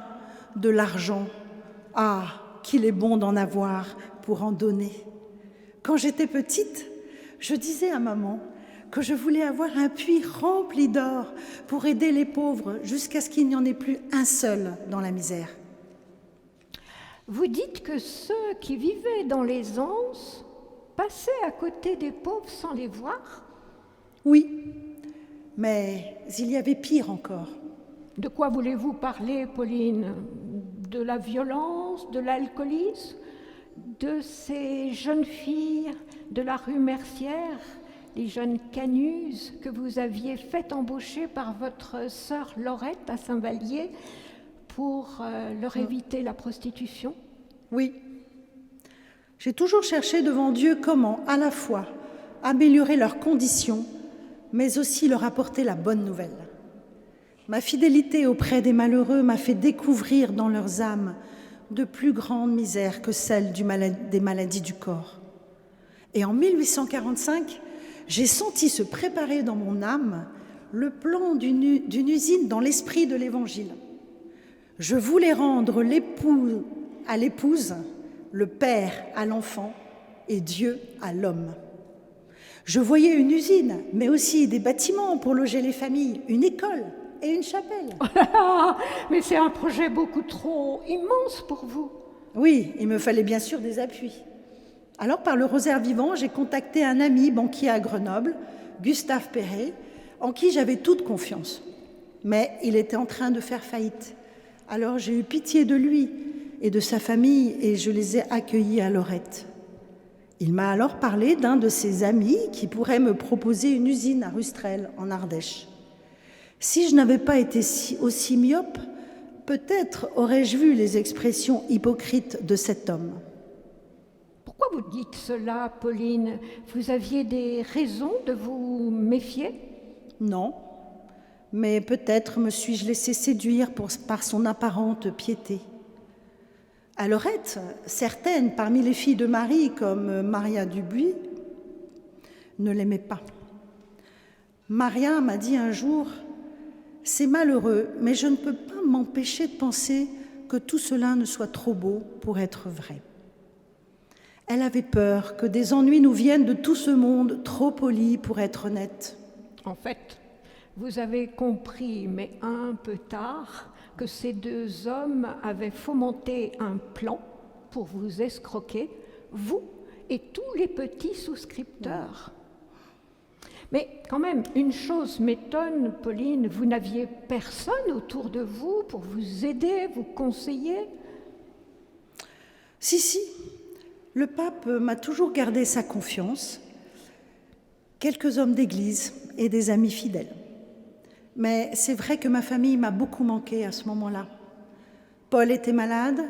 de l'argent, ah, qu'il est bon d'en avoir pour en donner. Quand j'étais petite, je disais à maman que je voulais avoir un puits rempli d'or pour aider les pauvres jusqu'à ce qu'il n'y en ait plus un seul dans la misère. Vous dites que ceux qui vivaient dans les anses passaient à côté des pauvres sans les voir ? Oui, mais il y avait pire encore. De quoi voulez-vous parler, Pauline ? De la violence, de l'alcoolisme, de ces jeunes filles de la rue Mercière, les jeunes canuses que vous aviez fait embaucher par votre sœur Laurette à Saint-Vallier pour leur éviter la prostitution ? Oui. J'ai toujours cherché devant Dieu comment, à la fois, améliorer leurs conditions, mais aussi leur apporter la bonne nouvelle. Ma fidélité auprès des malheureux m'a fait découvrir dans leurs âmes de plus grandes misères que celles des maladies du corps. Et en 1845, j'ai senti se préparer dans mon âme le plan d'une usine dans l'esprit de l'Évangile. Je voulais rendre l'époux à l'épouse, le père à l'enfant et Dieu à l'homme. Je voyais une usine, mais aussi des bâtiments pour loger les familles, une école et une chapelle. Mais c'est un projet beaucoup trop immense pour vous. Oui, il me fallait bien sûr des appuis. Alors, par le Rosaire Vivant, j'ai contacté un ami banquier à Grenoble, Gustave Perret, en qui j'avais toute confiance. Mais il était en train de faire faillite. Alors, j'ai eu pitié de lui et de sa famille et je les ai accueillis à Lorette. Il m'a alors parlé d'un de ses amis qui pourrait me proposer une usine à Rustrel, en Ardèche. Si je n'avais pas été aussi myope, peut-être aurais-je vu les expressions hypocrites de cet homme. Pourquoi vous dites cela, Pauline? Vous aviez des raisons de vous méfier? Non, mais peut-être me suis-je laissé séduire par son apparente piété. À Lorette, certaines parmi les filles de Marie, comme Maria Dubuis, ne l'aimaient pas. Maria m'a dit un jour « C'est malheureux, mais je ne peux pas m'empêcher de penser que tout cela ne soit trop beau pour être vrai. » Elle avait peur que des ennuis nous viennent de tout ce monde trop poli pour être honnête. En fait, vous avez compris, mais un peu tard, que ces deux hommes avaient fomenté un plan pour vous escroquer, vous et tous les petits souscripteurs. Mais quand même, une chose m'étonne, Pauline, vous n'aviez personne autour de vous pour vous aider, vous conseiller? Si, le pape m'a toujours gardé sa confiance, quelques hommes d'église et des amis fidèles. Mais c'est vrai que ma famille m'a beaucoup manqué à ce moment-là. Paul était malade,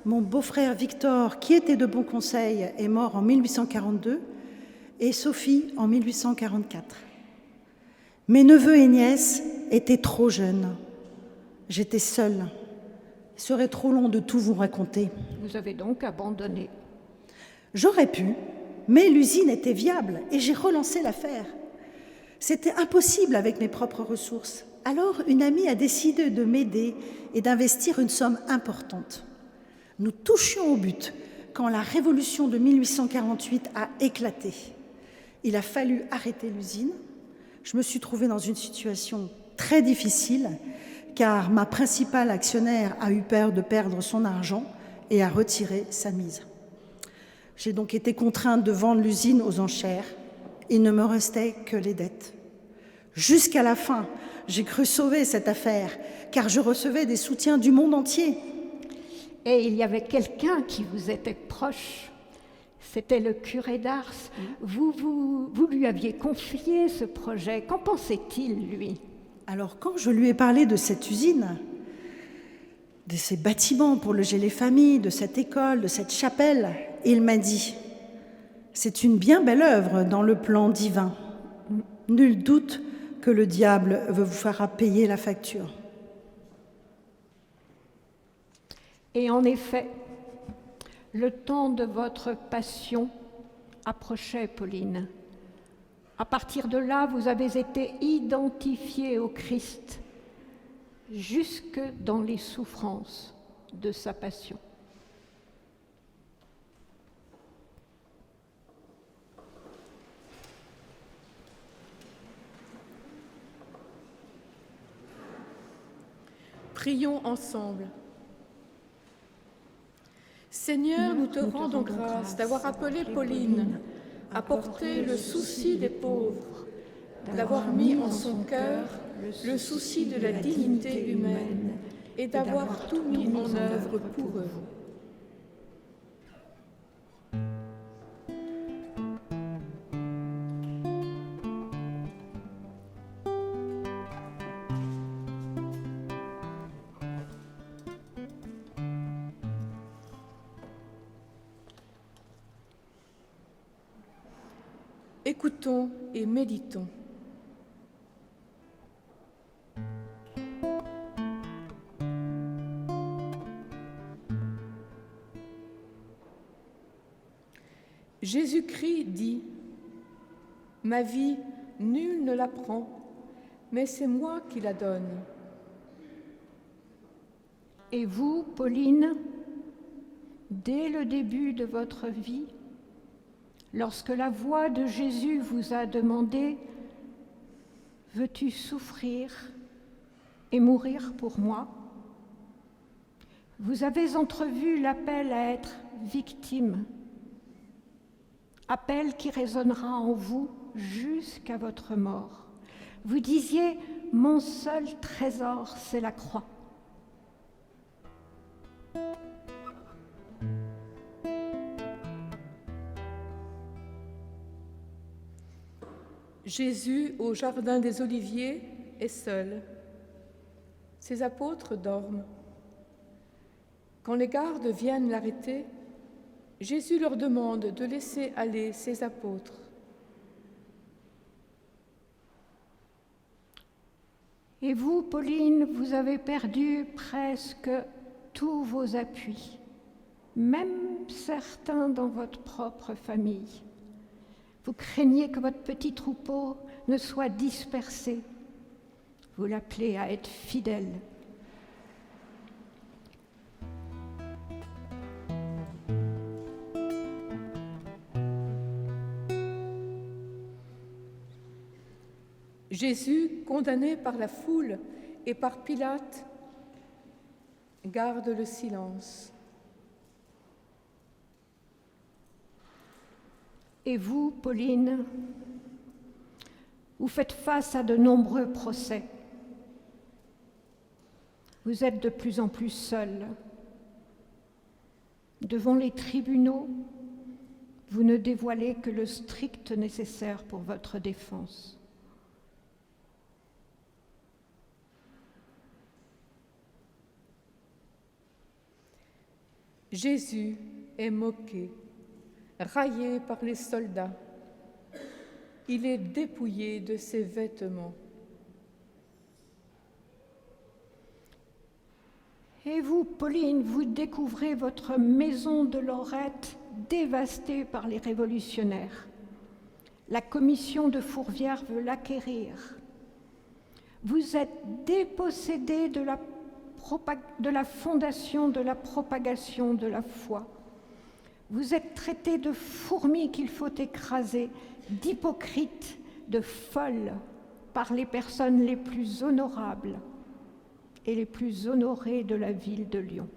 mon beau-frère Victor, qui était de bon conseil, est mort en 1842, et Sophie en 1844. Mes neveux et nièces étaient trop jeunes. J'étais seule. Il serait trop long de tout vous raconter. Vous avez donc abandonné. J'aurais pu, mais l'usine était viable et j'ai relancé l'affaire. C'était impossible avec mes propres ressources. Alors, une amie a décidé de m'aider et d'investir une somme importante. Nous touchions au but quand la révolution de 1848 a éclaté. Il a fallu arrêter l'usine. Je me suis trouvée dans une situation très difficile car ma principale actionnaire a eu peur de perdre son argent et a retiré sa mise. J'ai donc été contrainte de vendre l'usine aux enchères. Il ne me restait que les dettes. Jusqu'à la fin, j'ai cru sauver cette affaire, car je recevais des soutiens du monde entier. Et il y avait quelqu'un qui vous était proche. C'était le curé d'Ars. Vous lui aviez confié ce projet. Qu'en pensait-il, lui? Alors, quand je lui ai parlé de cette usine, de ces bâtiments pour loger les familles, de cette école, de cette chapelle, il m'a dit « C'est une bien belle œuvre dans le plan divin. Nul doute que le diable vous fera payer la facture. » Et en effet, le temps de votre passion approchait, Pauline. À partir de là, vous avez été identifiée au Christ, jusque dans les souffrances de sa passion. Prions ensemble. Seigneur, nous te rendons grâce d'avoir appelé Pauline à porter le souci des pauvres, d'avoir mis en son cœur le souci de la dignité humaine et d'avoir tout mis en œuvre pour eux. Écoutons et méditons. Jésus-Christ dit « Ma vie, nul ne la prend, mais c'est moi qui la donne. » Et vous, Pauline, dès le début de votre vie, lorsque la voix de Jésus vous a demandé « Veux-tu souffrir et mourir pour moi ?» vous avez entrevu l'appel à être victime, appel qui résonnera en vous jusqu'à votre mort. Vous disiez « Mon seul trésor, c'est la croix. » Jésus, au jardin des Oliviers, est seul. Ses apôtres dorment. Quand les gardes viennent l'arrêter, Jésus leur demande de laisser aller ses apôtres. Et vous, Pauline, vous avez perdu presque tous vos appuis, même certains dans votre propre famille. Vous craignez que votre petit troupeau ne soit dispersé. Vous l'appelez à être fidèle. Jésus, condamné par la foule et par Pilate, garde le silence. Et vous, Pauline, vous faites face à de nombreux procès. Vous êtes de plus en plus seule. Devant les tribunaux, vous ne dévoilez que le strict nécessaire pour votre défense. Jésus est moqué, raillé par les soldats. Il est dépouillé de ses vêtements. Et vous, Pauline, vous découvrez votre maison de Lorette dévastée par les révolutionnaires. La commission de Fourvière veut l'acquérir. Vous êtes dépossédée de la fondation de la propagation de la foi. Vous êtes traitée de fourmis qu'il faut écraser, d'hypocrites, de folles par les personnes les plus honorables et les plus honorées de la ville de Lyon.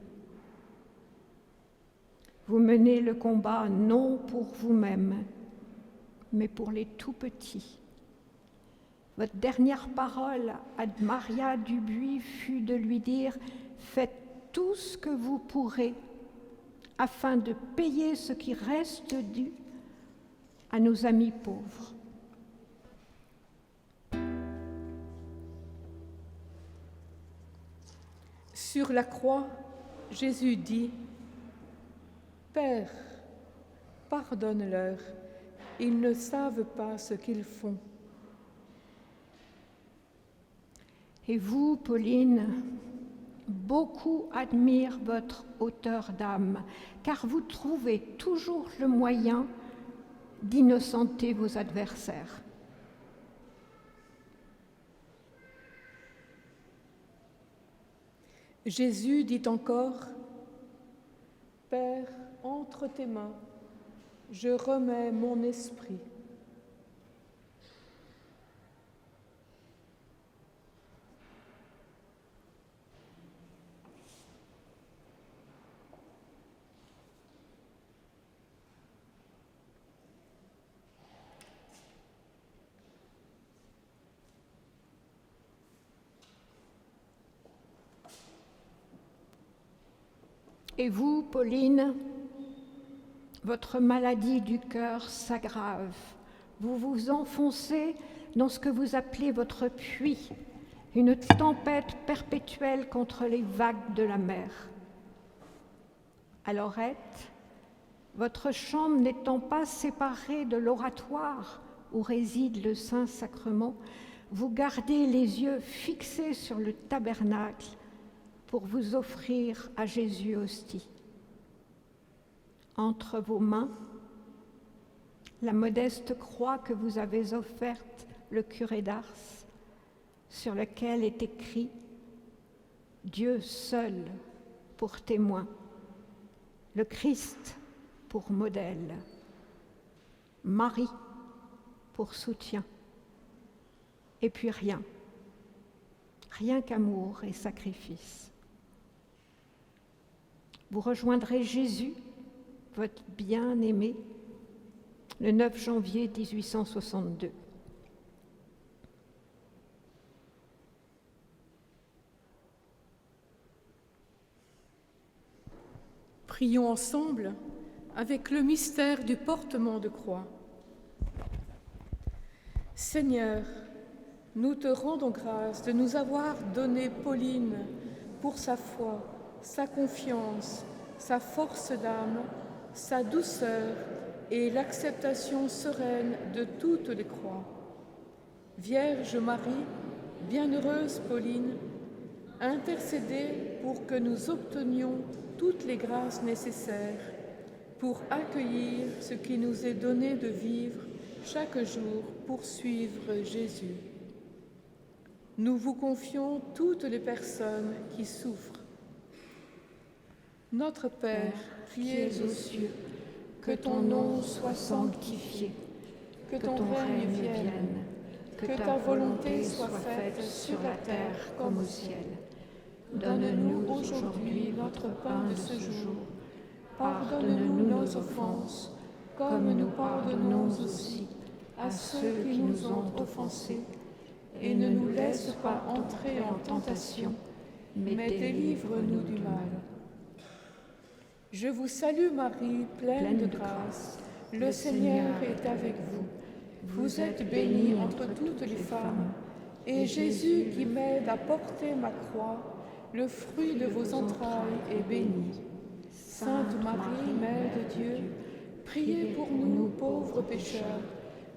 Vous menez le combat non pour vous-même, mais pour les tout-petits. Votre dernière parole à Maria Dubuis fut de lui dire « Faites tout ce que vous pourrez afin de payer ce qui reste dû à nos amis pauvres. » Sur la croix, Jésus dit « Père, pardonne-leur, ils ne savent pas ce qu'ils font. » Et vous, Pauline, beaucoup admirent votre hauteur d'âme, car vous trouvez toujours le moyen d'innocenter vos adversaires. Jésus dit encore « Père, entre tes mains, je remets mon esprit. » Et vous, Pauline, votre maladie du cœur s'aggrave. Vous vous enfoncez dans ce que vous appelez votre puits, une tempête perpétuelle contre les vagues de la mer. À Lorette, votre chambre n'étant pas séparée de l'oratoire où réside le Saint-Sacrement, vous gardez les yeux fixés sur le tabernacle pour vous offrir à Jésus hostie. Entre vos mains, la modeste croix que vous avez offerte le curé d'Ars, sur laquelle est écrit « Dieu seul pour témoin, le Christ pour modèle, Marie pour soutien, et puis rien qu'amour et sacrifice. » Vous rejoindrez Jésus, votre bien-aimé, le 9 janvier 1862. Prions ensemble avec le mystère du portement de croix. Seigneur, Nous te rendons grâce de nous avoir donné Pauline pour sa foi, sa confiance, sa force d'âme, sa douceur et l'acceptation sereine de toutes les croix. Vierge Marie, bienheureuse Pauline, intercédez pour que nous obtenions toutes les grâces nécessaires pour accueillir ce qui nous est donné de vivre chaque jour pour suivre Jésus. Nous vous confions toutes les personnes qui souffrent. Notre Père, qui es aux cieux, que ton nom soit sanctifié, que ton règne vienne, que ta volonté soit faite sur la terre comme au ciel. Donne-nous aujourd'hui notre pain de ce jour. Pardonne-nous nos offenses, comme nous pardonnons aussi à ceux qui nous ont offensés. Et ne nous laisse pas entrer en tentation, mais délivre-nous du mal. Je vous salue Marie, pleine de grâce. Le Seigneur est avec vous. Vous êtes bénie entre toutes les femmes, et Jésus qui m'aide à porter ma croix, le fruit de vos entrailles, est béni. Sainte Marie, Mère de Dieu, priez pour nous pauvres pécheurs,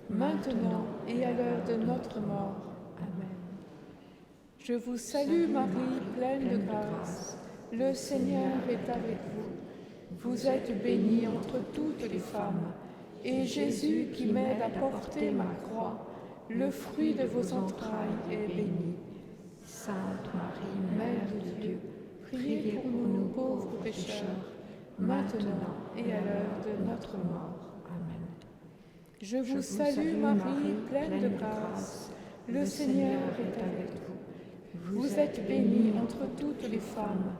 maintenant et à l'heure de notre mort. Amen. Je vous salue Marie, pleine de grâce. Le Seigneur est avec vous. Vous êtes bénie entre toutes les femmes, et Jésus qui m'aide à porter ma croix, le fruit de vos entrailles, est béni. Sainte Marie, Mère de Dieu, priez pour nous pauvres pécheurs, maintenant et à l'heure de notre mort. Amen. Je vous salue Marie, pleine de grâce. Le Seigneur est avec vous. Vous êtes bénie entre toutes les femmes,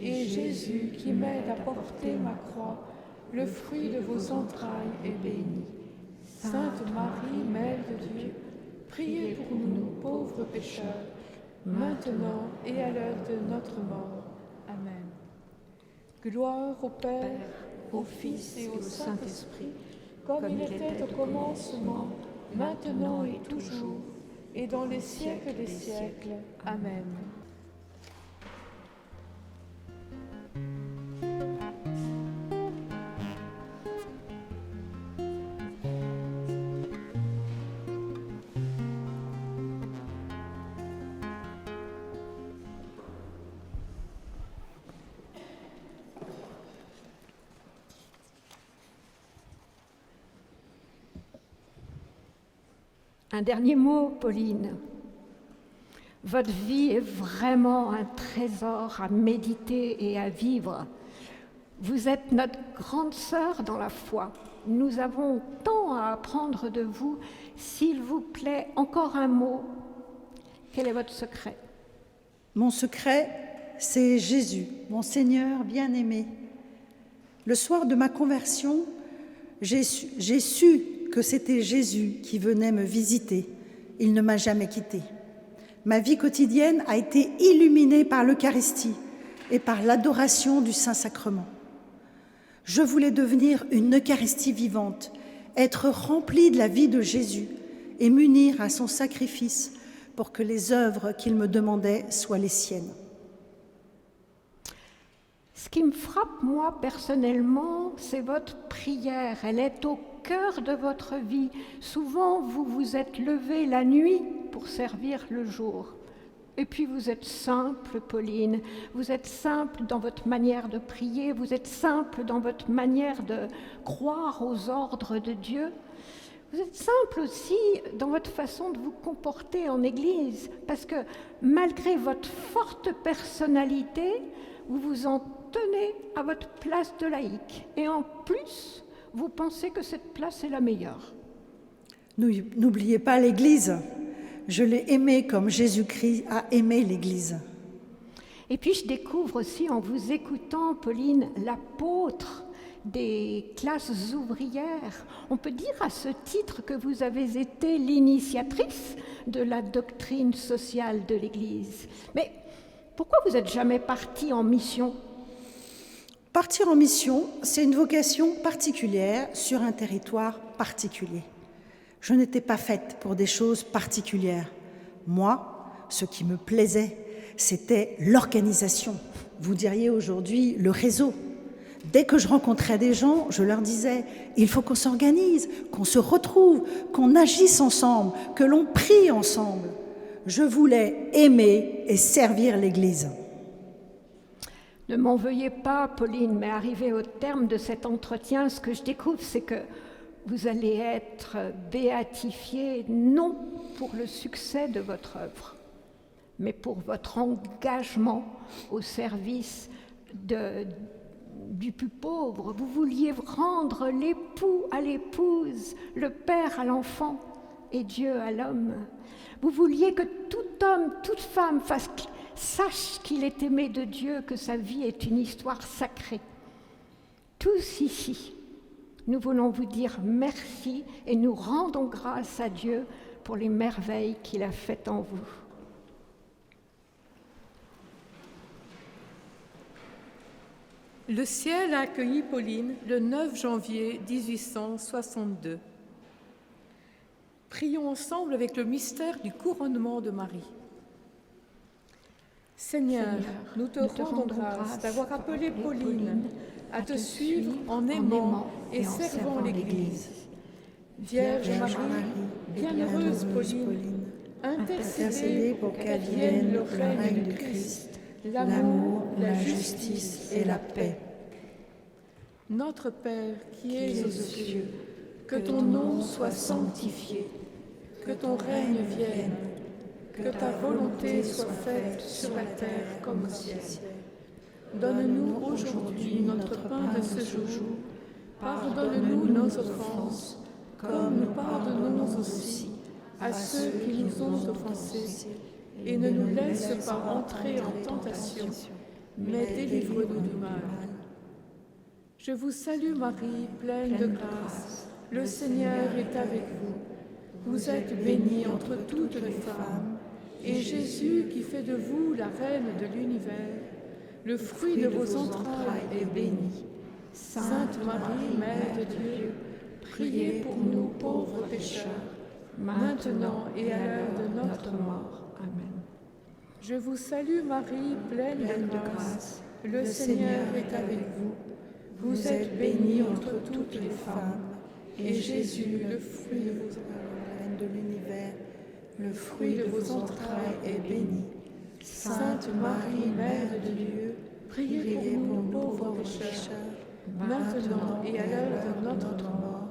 et Jésus qui m'aide à porter ma croix, le fruit de vos entrailles, est béni. Sainte Marie, Mère de Dieu, priez pour nous pauvres pécheurs, maintenant et à l'heure de notre mort. Amen. Gloire au Père, au Fils et au Saint-Esprit, comme il était au commencement, maintenant et toujours, et dans les siècles des siècles. Amen. Un dernier mot, Pauline. Votre vie est vraiment un trésor à méditer et à vivre. Vous êtes notre grande sœur dans la foi. Nous avons tant à apprendre de vous. S'il vous plaît, encore un mot. Quel est votre secret? Mon secret, c'est Jésus, mon Seigneur bien-aimé. Le soir de ma conversion, j'ai su que c'était Jésus qui venait me visiter. Il ne m'a jamais quittée. Ma vie quotidienne a été illuminée par l'Eucharistie et par l'adoration du Saint-Sacrement. Je voulais devenir une Eucharistie vivante, être remplie de la vie de Jésus et m'unir à son sacrifice pour que les œuvres qu'il me demandait soient les siennes. Ce qui me frappe, moi, personnellement, c'est votre prière. Elle est au cœur de votre vie. Souvent, vous vous êtes levé la nuit pour servir le jour. Et puis, vous êtes simple, Pauline. Vous êtes simple dans votre manière de prier. Vous êtes simple dans votre manière de croire aux ordres de Dieu. Vous êtes simple aussi dans votre façon de vous comporter en Église. Parce que malgré votre forte personnalité, vous vous en tenez à votre place de laïque. Et en plus, vous pensez que cette place est la meilleure. N'oubliez pas l'Église. Je l'ai aimée comme Jésus-Christ a aimé l'Église. Et puis je découvre aussi en vous écoutant, Pauline, l'apôtre des classes ouvrières. On peut dire à ce titre que vous avez été l'initiatrice de la doctrine sociale de l'Église. Mais pourquoi vous n'êtes jamais partie en mission ? Partir en mission, c'est une vocation particulière sur un territoire particulier. Je n'étais pas faite pour des choses particulières, Moi, ce qui me plaisait, c'était l'organisation. Vous diriez aujourd'hui le réseau. Dès que je rencontrais des gens, je leur disais « il faut qu'on s'organise, qu'on se retrouve, qu'on agisse ensemble, que l'on prie ensemble ». Je voulais aimer et servir l'Église. Ne m'en veuillez pas, Pauline, mais arrivé au terme de cet entretien, ce que je découvre, c'est que vous allez être béatifiée non pour le succès de votre œuvre, mais pour votre engagement au service du plus pauvre. Vous vouliez rendre l'époux à l'épouse, le père à l'enfant et Dieu à l'homme. Vous vouliez que tout homme, toute femme sache qu'il est aimé de Dieu, que sa vie est une histoire sacrée. Tous ici, nous voulons vous dire merci et nous rendons grâce à Dieu pour les merveilles qu'il a faites en vous. Le ciel a accueilli Pauline le 9 janvier 1862. Prions ensemble avec le mystère du couronnement de Marie. Seigneur, nous te rendons grâce d'avoir appelé Pauline à te suivre en aimant et servant l'Église. Vierge Marie, bienheureuse Pauline, intercédez pour qu'advienne le règne du Christ, l'amour, la justice et la paix. Notre Père qui es aux cieux, que ton nom soit sanctifié, que ton règne vienne, que ta volonté soit faite sur la terre comme au ciel. Donne-nous aujourd'hui notre pain de ce jour. Pardonne-nous nos offenses, comme nous pardonnons aussi à ceux qui nous ont offensés. Et ne nous laisse pas entrer en tentation, mais délivre-nous du mal. Je vous salue Marie, pleine de grâce. Le Seigneur est avec vous. Vous êtes bénie entre toutes les femmes, et Jésus, qui fait de vous la reine de l'univers, le fruit de vos entrailles est béni. Sainte Marie, Mère de Dieu, priez pour nous pauvres pécheurs, maintenant et à l'heure de notre mort. Amen. Je vous salue Marie, pleine de grâce. Le Seigneur est avec vous. Vous êtes bénie entre toutes les femmes, et Jésus, le fruit de vos entrailles, de l'univers, le fruit de vos entrailles est béni. Sainte Marie, Mère de Dieu, priez pour nous pauvres pécheurs, maintenant et à l'heure de notre mort.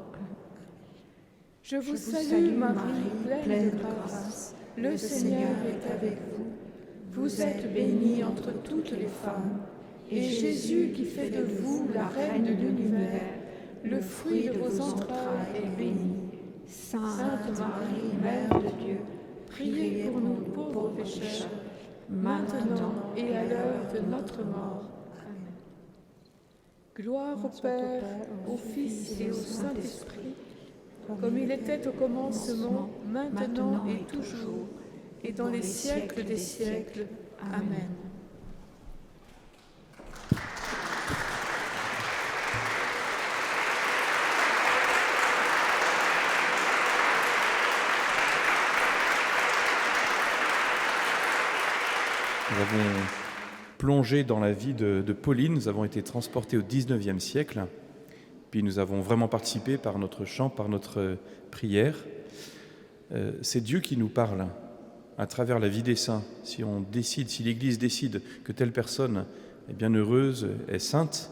Je vous salue Marie, pleine de grâce. Le Seigneur est avec vous. Vous êtes bénie entre toutes les femmes, et Jésus, qui fait de vous la reine de l'univers, le fruit de vos entrailles est béni. Sainte Marie, Mère de Dieu, priez pour nous pauvres pécheurs, maintenant et à l'heure de notre mort. Amen. Gloire au Père, au Fils et au Saint-Esprit, comme il était au commencement, maintenant et toujours, et dans les siècles des siècles. Amen. Nous avons plongé dans la vie de Pauline, nous avons été transportés au XIXe siècle, puis nous avons vraiment participé par notre chant, par notre prière. C'est Dieu qui nous parle à travers la vie des saints. Si l'Église décide que telle personne est bienheureuse, est sainte,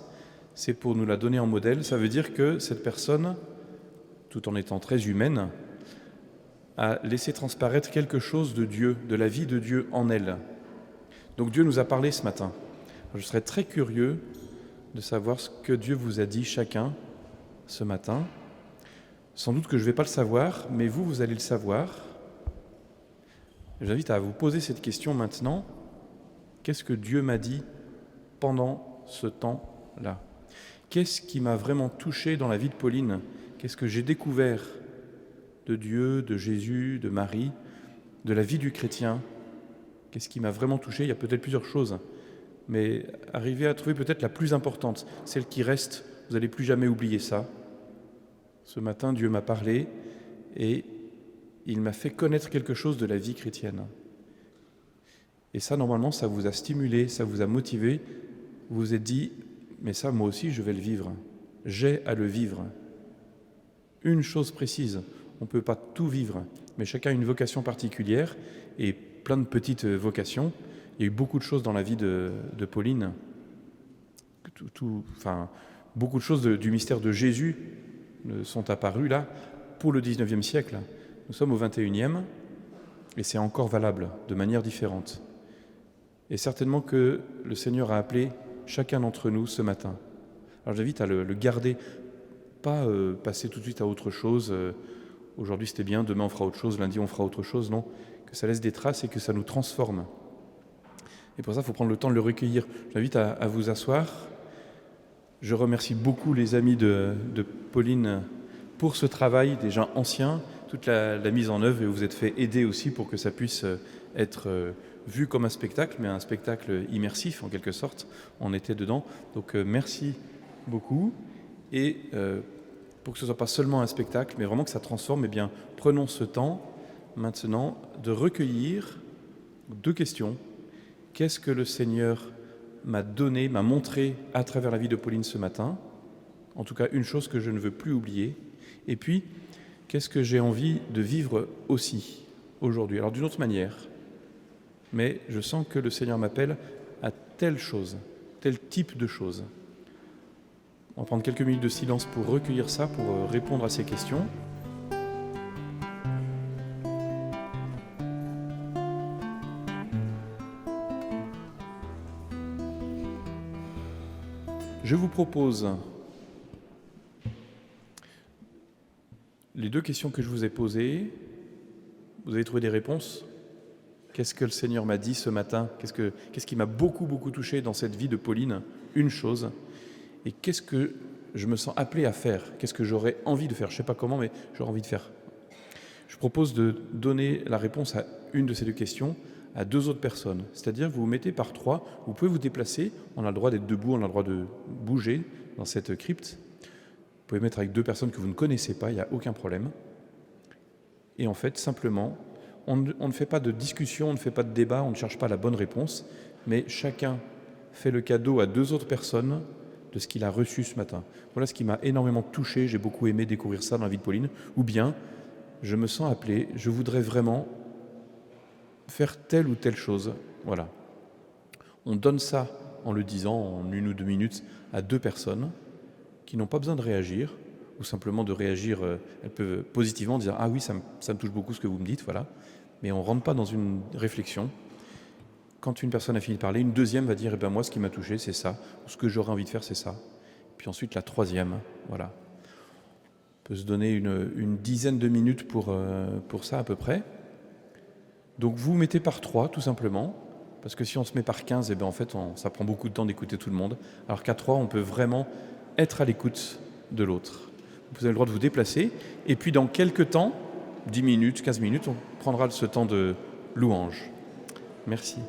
c'est pour nous la donner en modèle. Ça veut dire que cette personne, tout en étant très humaine, a laissé transparaître quelque chose de Dieu, de la vie de Dieu en elle. Donc Dieu nous a parlé ce matin. Je serais très curieux de savoir ce que Dieu vous a dit chacun ce matin. Sans doute que je ne vais pas le savoir, mais vous allez le savoir. J'invite à vous poser cette question maintenant. Qu'est-ce que Dieu m'a dit pendant ce temps-là ? Qu'est-ce qui m'a vraiment touché dans la vie de Pauline ? Qu'est-ce que j'ai découvert de Dieu, de Jésus, de Marie, de la vie du chrétien ? Qu'est-ce qui m'a vraiment touché ? Il y a peut-être plusieurs choses, mais arriver à trouver peut-être la plus importante, celle qui reste, vous n'allez plus jamais oublier ça. Ce matin, Dieu m'a parlé et il m'a fait connaître quelque chose de la vie chrétienne. Et ça, normalement, ça vous a stimulé, ça vous a motivé. Vous vous êtes dit, mais ça, moi aussi, je vais le vivre. J'ai à le vivre. Une chose précise, on ne peut pas tout vivre, mais chacun a une vocation particulière et plein de petites vocations. Il y a eu beaucoup de choses dans la vie de Pauline. Beaucoup de choses du mystère de Jésus sont apparues là pour le 19e siècle. Nous sommes au 21e et c'est encore valable de manière différente. Et certainement que le Seigneur a appelé chacun d'entre nous ce matin. Alors j'invite à le garder, pas passer tout de suite à autre chose. Aujourd'hui c'était bien, demain on fera autre chose, lundi on fera autre chose. Non, que ça laisse des traces et que ça nous transforme. Et pour ça, il faut prendre le temps de le recueillir. J'invite à vous asseoir. Je remercie beaucoup les amis de Pauline pour ce travail déjà ancien, toute la mise en œuvre, et vous êtes fait aider aussi pour que ça puisse être vu comme un spectacle, mais un spectacle immersif en quelque sorte. On était dedans. Donc merci beaucoup. Et pour que ce ne soit pas seulement un spectacle, mais vraiment que ça transforme, eh bien, prenons ce temps maintenant de recueillir 2 questions. Qu'est-ce que le Seigneur m'a donné, m'a montré à travers la vie de Pauline ce matin? En tout cas, une chose que je ne veux plus oublier. Et puis, qu'est-ce que j'ai envie de vivre aussi aujourd'hui? Alors d'une autre manière, mais je sens que le Seigneur m'appelle à telle chose, tel type de choses. On va prendre quelques minutes de silence pour recueillir ça, pour répondre à ces questions. Je vous propose les 2 questions que je vous ai posées. Vous avez trouvé des réponses? Qu'est-ce que le Seigneur m'a dit ce matin? Qu'est-ce qui m'a beaucoup touché dans cette vie de Pauline? Une chose. Et qu'est-ce que je me sens appelé à faire? Qu'est-ce que j'aurais envie de faire? Je ne sais pas comment, mais j'aurais envie de faire. Je propose de donner la réponse à une de ces 2 questions à 2 autres personnes. C'est-à-dire, vous vous mettez par 3, vous pouvez vous déplacer, on a le droit d'être debout, on a le droit de bouger dans cette crypte. Vous pouvez mettre avec 2 personnes que vous ne connaissez pas, il n'y a aucun problème. Et en fait, simplement, on ne fait pas de discussion, on ne fait pas de débat, on ne cherche pas la bonne réponse, mais chacun fait le cadeau à 2 autres personnes de ce qu'il a reçu ce matin. Voilà ce qui m'a énormément touché, j'ai beaucoup aimé découvrir ça dans la vie de Pauline. Ou bien, je me sens appelé, je voudrais vraiment faire telle ou telle chose. Voilà. On donne ça en le disant en 1 ou 2 minutes à 2 personnes qui n'ont pas besoin de réagir, ou simplement de réagir, elles peuvent positivement dire « Ah oui, ça me touche beaucoup ce que vous me dites, voilà ». Mais on ne rentre pas dans une réflexion. Quand une personne a fini de parler, une deuxième va dire « Eh bien moi, ce qui m'a touché, c'est ça », ou « Ce que j'aurais envie de faire, c'est ça ». Puis ensuite, la troisième, voilà. On peut se donner une dizaine de minutes pour ça à peu près. Donc vous mettez par 3, tout simplement, parce que si on se met par 15, eh bien en fait, ça prend beaucoup de temps d'écouter tout le monde. Alors qu'à 3, on peut vraiment être à l'écoute de l'autre. Vous avez le droit de vous déplacer, et puis dans quelques temps, 10 minutes, 15 minutes, on prendra ce temps de louange. Merci.